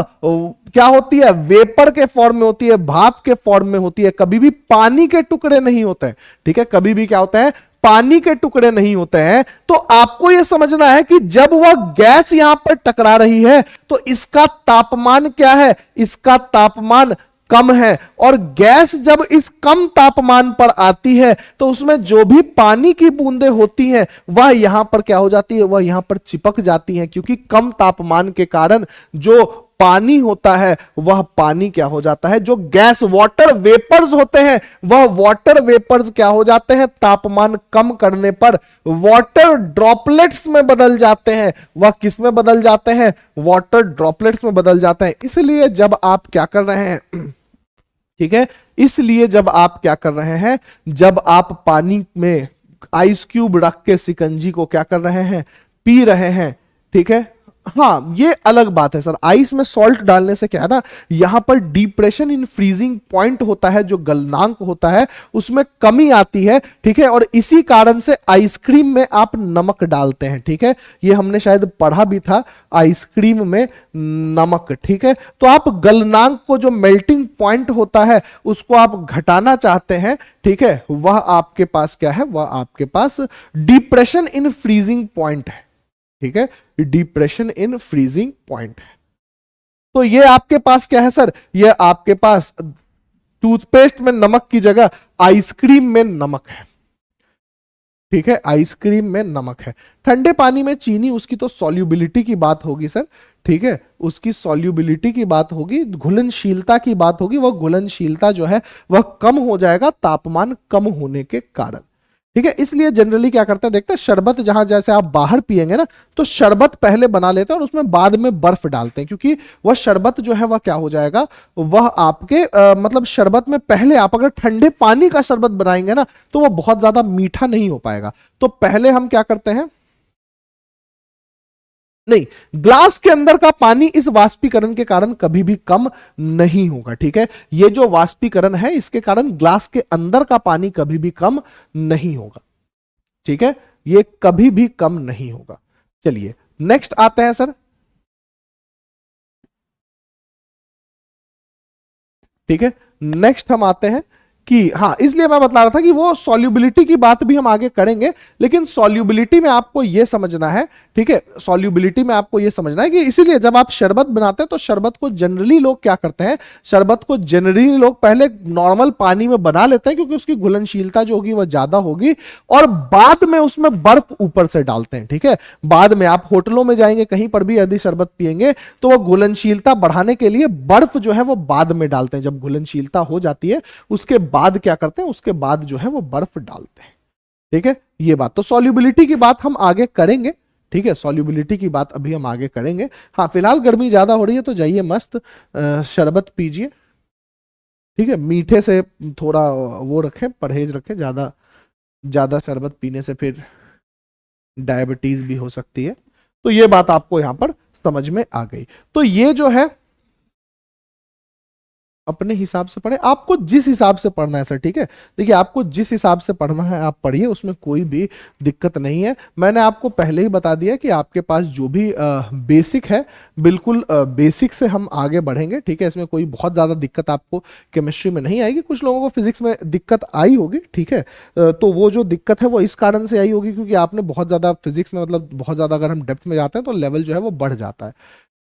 क्या होती है, वेपर के फॉर्म में होती है, भाप के फॉर्म में होती है, कभी भी पानी के टुकड़े नहीं होते हैं। ठीक है, कभी भी क्या होता है, पानी के टुकड़े नहीं होते हैं। तो आपको यह समझना है कि जब वह गैस यहां पर टकरा रही है तो इसका तापमान क्या है, इसका तापमान कम है। और गैस जब इस कम तापमान पर आती है तो उसमें जो भी पानी की बूंदें होती हैं वह यहां पर क्या हो जाती है, वह यहां पर चिपक जाती हैं, क्योंकि कम तापमान के कारण जो पानी होता है वह पानी क्या हो जाता है, जो गैस वाटर वेपर्स होते हैं वह वाटर वेपर्स क्या हो जाते हैं, तापमान कम करने पर वाटर ड्रॉपलेट्स में बदल जाते हैं। वह किस में बदल जाते हैं, वाटर ड्रॉपलेट्स में बदल जाते हैं। इसलिए जब आप क्या कर रहे हैं, ठीक है, इसलिए जब आप क्या कर रहे हैं, जब आप पानी में आइस क्यूब रख के सिकंजी को क्या कर रहे हैं, पी रहे हैं। ठीक है, हाँ ये अलग बात है सर, आइस में सॉल्ट डालने से क्या है ना, यहां पर डिप्रेशन इन फ्रीजिंग पॉइंट होता है, जो गलनांक होता है उसमें कमी आती है। ठीक है, और इसी कारण से आइसक्रीम में आप नमक डालते हैं। ठीक है, ये हमने शायद पढ़ा भी था, आइसक्रीम में नमक। ठीक है, तो आप गलनांक को, जो मेल्टिंग पॉइंट होता है उसको आप घटाना चाहते हैं। ठीक है, वह आपके पास क्या है, वह आपके पास डिप्रेशन इन फ्रीजिंग पॉइंट है। ठीक है, डिप्रेशन इन फ्रीजिंग पॉइंट है। तो ये आपके पास क्या है सर, ये आपके पास टूथपेस्ट में नमक की जगह आइसक्रीम में नमक है। ठीक है, आइसक्रीम में नमक है। ठंडे पानी में चीनी, उसकी तो सॉल्युबिलिटी की बात होगी सर। ठीक है, उसकी सॉल्युबिलिटी की बात होगी, घुलनशीलता की बात होगी। वह घुलनशीलता जो है वह कम हो जाएगा तापमान कम होने के कारण। ठीक है, इसलिए जनरली क्या करते हैं, देखते हैं शरबत जहां जैसे आप बाहर पिएंगे ना, तो शरबत पहले बना लेते हैं और उसमें बाद में बर्फ डालते हैं, क्योंकि वह शरबत जो है वह क्या हो जाएगा, वह आपके मतलब शरबत में पहले आप अगर ठंडे पानी का शरबत बनाएंगे ना तो वह बहुत ज्यादा मीठा नहीं हो पाएगा। तो पहले हम क्या करते हैं, नहीं, ग्लास के अंदर का पानी इस वाष्पीकरण के कारण कभी भी कम नहीं होगा। ठीक है, ये जो वाष्पीकरण है इसके कारण ग्लास के अंदर का पानी कभी भी कम नहीं होगा। ठीक है, ये कभी भी कम नहीं होगा। चलिए नेक्स्ट आते हैं सर। ठीक है, नेक्स्ट हम आते हैं कि हाँ, इसलिए मैं बता रहा था कि वो सॉल्युबिलिटी की बात भी हम आगे करेंगे, लेकिन सॉल्युबिलिटी में आपको ये समझना है। ठीक है, सॉल्युबिलिटी में आपको ये समझना है कि इसीलिए जब आप शरबत बनाते हैं तो शरबत को जनरली लोग क्या करते हैं, शरबत को जनरली लोग पहले नॉर्मल पानी में बना लेते हैं, क्योंकि उसकी घुलनशीलता जो होगी वह ज्यादा होगी, और बाद में उसमें बर्फ ऊपर से डालते हैं। ठीक है, बाद में आप होटलों में जाएंगे, कहीं पर भी यदि शरबत पिएंगे तो वह घुलनशीलता बढ़ाने के लिए बर्फ जो है वो बाद में डालते हैं। जब घुलनशीलता हो जाती है उसके बाद क्या करते हैं, उसके बाद जो है वो बर्फ डालते हैं। ठीक है, ये बात तो सॉल्युबिलिटी की बात हम आगे करेंगे। ठीक है, सॉल्युबिलिटी की बात अभी हम आगे करेंगे। हाँ, फिलहाल गर्मी ज्यादा हो रही है तो जाइए मस्त शरबत पीजिए। ठीक है, मीठे से थोड़ा वो रखें, परहेज रखें, ज्यादा ज्यादा शरबत पीने से फिर डायबिटीज भी हो सकती है। तो ये बात आपको यहां पर समझ में आ गई। तो ये जो है अपने हिसाब से पढ़े, आपको जिस हिसाब से पढ़ना है सर। ठीक है, देखिए आपको जिस हिसाब से पढ़ना है आप पढ़िए, उसमें कोई भी दिक्कत नहीं है। मैंने आपको पहले ही बता दिया कि आपके पास जो भी बेसिक है, बिल्कुल बेसिक से हम आगे बढ़ेंगे। ठीक है, इसमें कोई बहुत ज़्यादा दिक्कत आपको केमिस्ट्री में नहीं आएगी। कुछ लोगों को फिजिक्स में दिक्कत आई होगी। ठीक है, तो वो जो दिक्कत है वो इस कारण से आई होगी क्योंकि आपने बहुत ज़्यादा फिजिक्स में, मतलब बहुत ज़्यादा अगर हम डेप्थ में जाते हैं तो लेवल जो है वो बढ़ जाता है।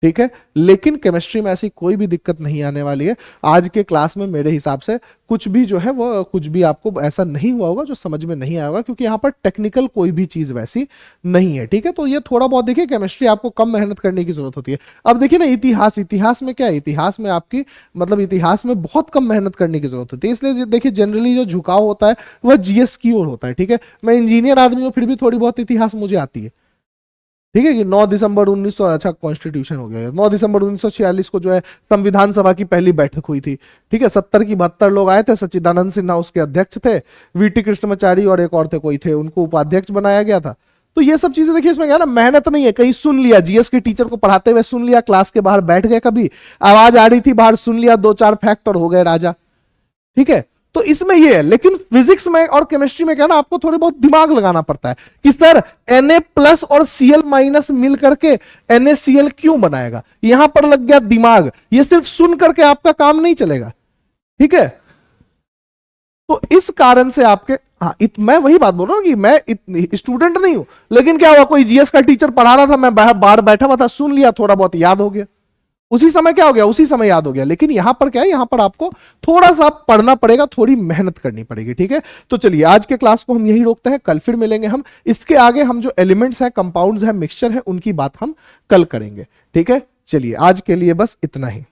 ठीक है। लेकिन केमिस्ट्री में ऐसी कोई भी दिक्कत नहीं आने वाली है। आज के क्लास में मेरे हिसाब से कुछ भी जो है वो कुछ भी आपको ऐसा नहीं हुआ होगा जो समझ में नहीं आया होगा, क्योंकि यहाँ पर टेक्निकल कोई भी चीज वैसी नहीं है। ठीक है, तो ये थोड़ा बहुत देखिए, केमिस्ट्री आपको कम मेहनत करने की जरूरत होती है। अब देखिए ना, इतिहास, इतिहास में क्या है, इतिहास में आपकी मतलब इतिहास में बहुत कम मेहनत करने की जरूरत होती है। इसलिए देखिए जनरली जो झुकाव होता है वह जीएस की ओर होता है। ठीक है, मैं इंजीनियर आदमी हूँ, फिर भी थोड़ी बहुत इतिहास मुझे आती है। ठीक है, कि 9 दिसंबर 1900, अच्छा कॉन्स्टिट्यूशन हो गया, 9 दिसंबर 1946 को जो है संविधान सभा की पहली बैठक हुई थी। ठीक है, 70 की 72 लोग आए थे, सच्चिदानंद सिन्हा उसके अध्यक्ष थे, वीटी कृष्णमाचारी और एक और थे कोई थे, उनको उपाध्यक्ष बनाया गया था। तो ये सब चीजें देखिए, इसमें क्या ना, मेहनत नहीं है, कहीं सुन लिया, जीएस के टीचर को पढ़ाते हुए सुन लिया, क्लास के बाहर बैठ गए, कभी आवाज आ रही थी बाहर, सुन लिया, 2-4 फैक्ट और हो गए राजा। ठीक है, तो इसमें ये है। लेकिन फिजिक्स में और केमिस्ट्री में क्या ना, आपको थोड़े बहुत दिमाग लगाना पड़ता है कि सर Na+ और Cl- मिल करके NaCl क्यों बनाएगा, यहां पर लग गया दिमाग। ये सिर्फ सुन करके आपका काम नहीं चलेगा। ठीक है, तो इस कारण से आपके, हाँ मैं वही बात बोल रहा हूं कि मैं स्टूडेंट नहीं हूं, लेकिन क्या हुआ, कोई जीएस का टीचर पढ़ा रहा था, मैं बाहर बैठा हुआ था, सुन लिया, थोड़ा बहुत याद हो गया, उसी समय क्या हो गया, उसी समय याद हो गया। लेकिन यहां पर क्या है, यहां पर आपको थोड़ा सा पढ़ना पड़ेगा, थोड़ी मेहनत करनी पड़ेगी। ठीक है, तो चलिए आज के क्लास को हम यही रोकते हैं, कल फिर मिलेंगे हम। इसके आगे हम जो एलिमेंट्स हैं, कंपाउंड्स हैं, मिक्सचर है, उनकी बात हम कल करेंगे। ठीक है, चलिए आज के लिए बस इतना ही।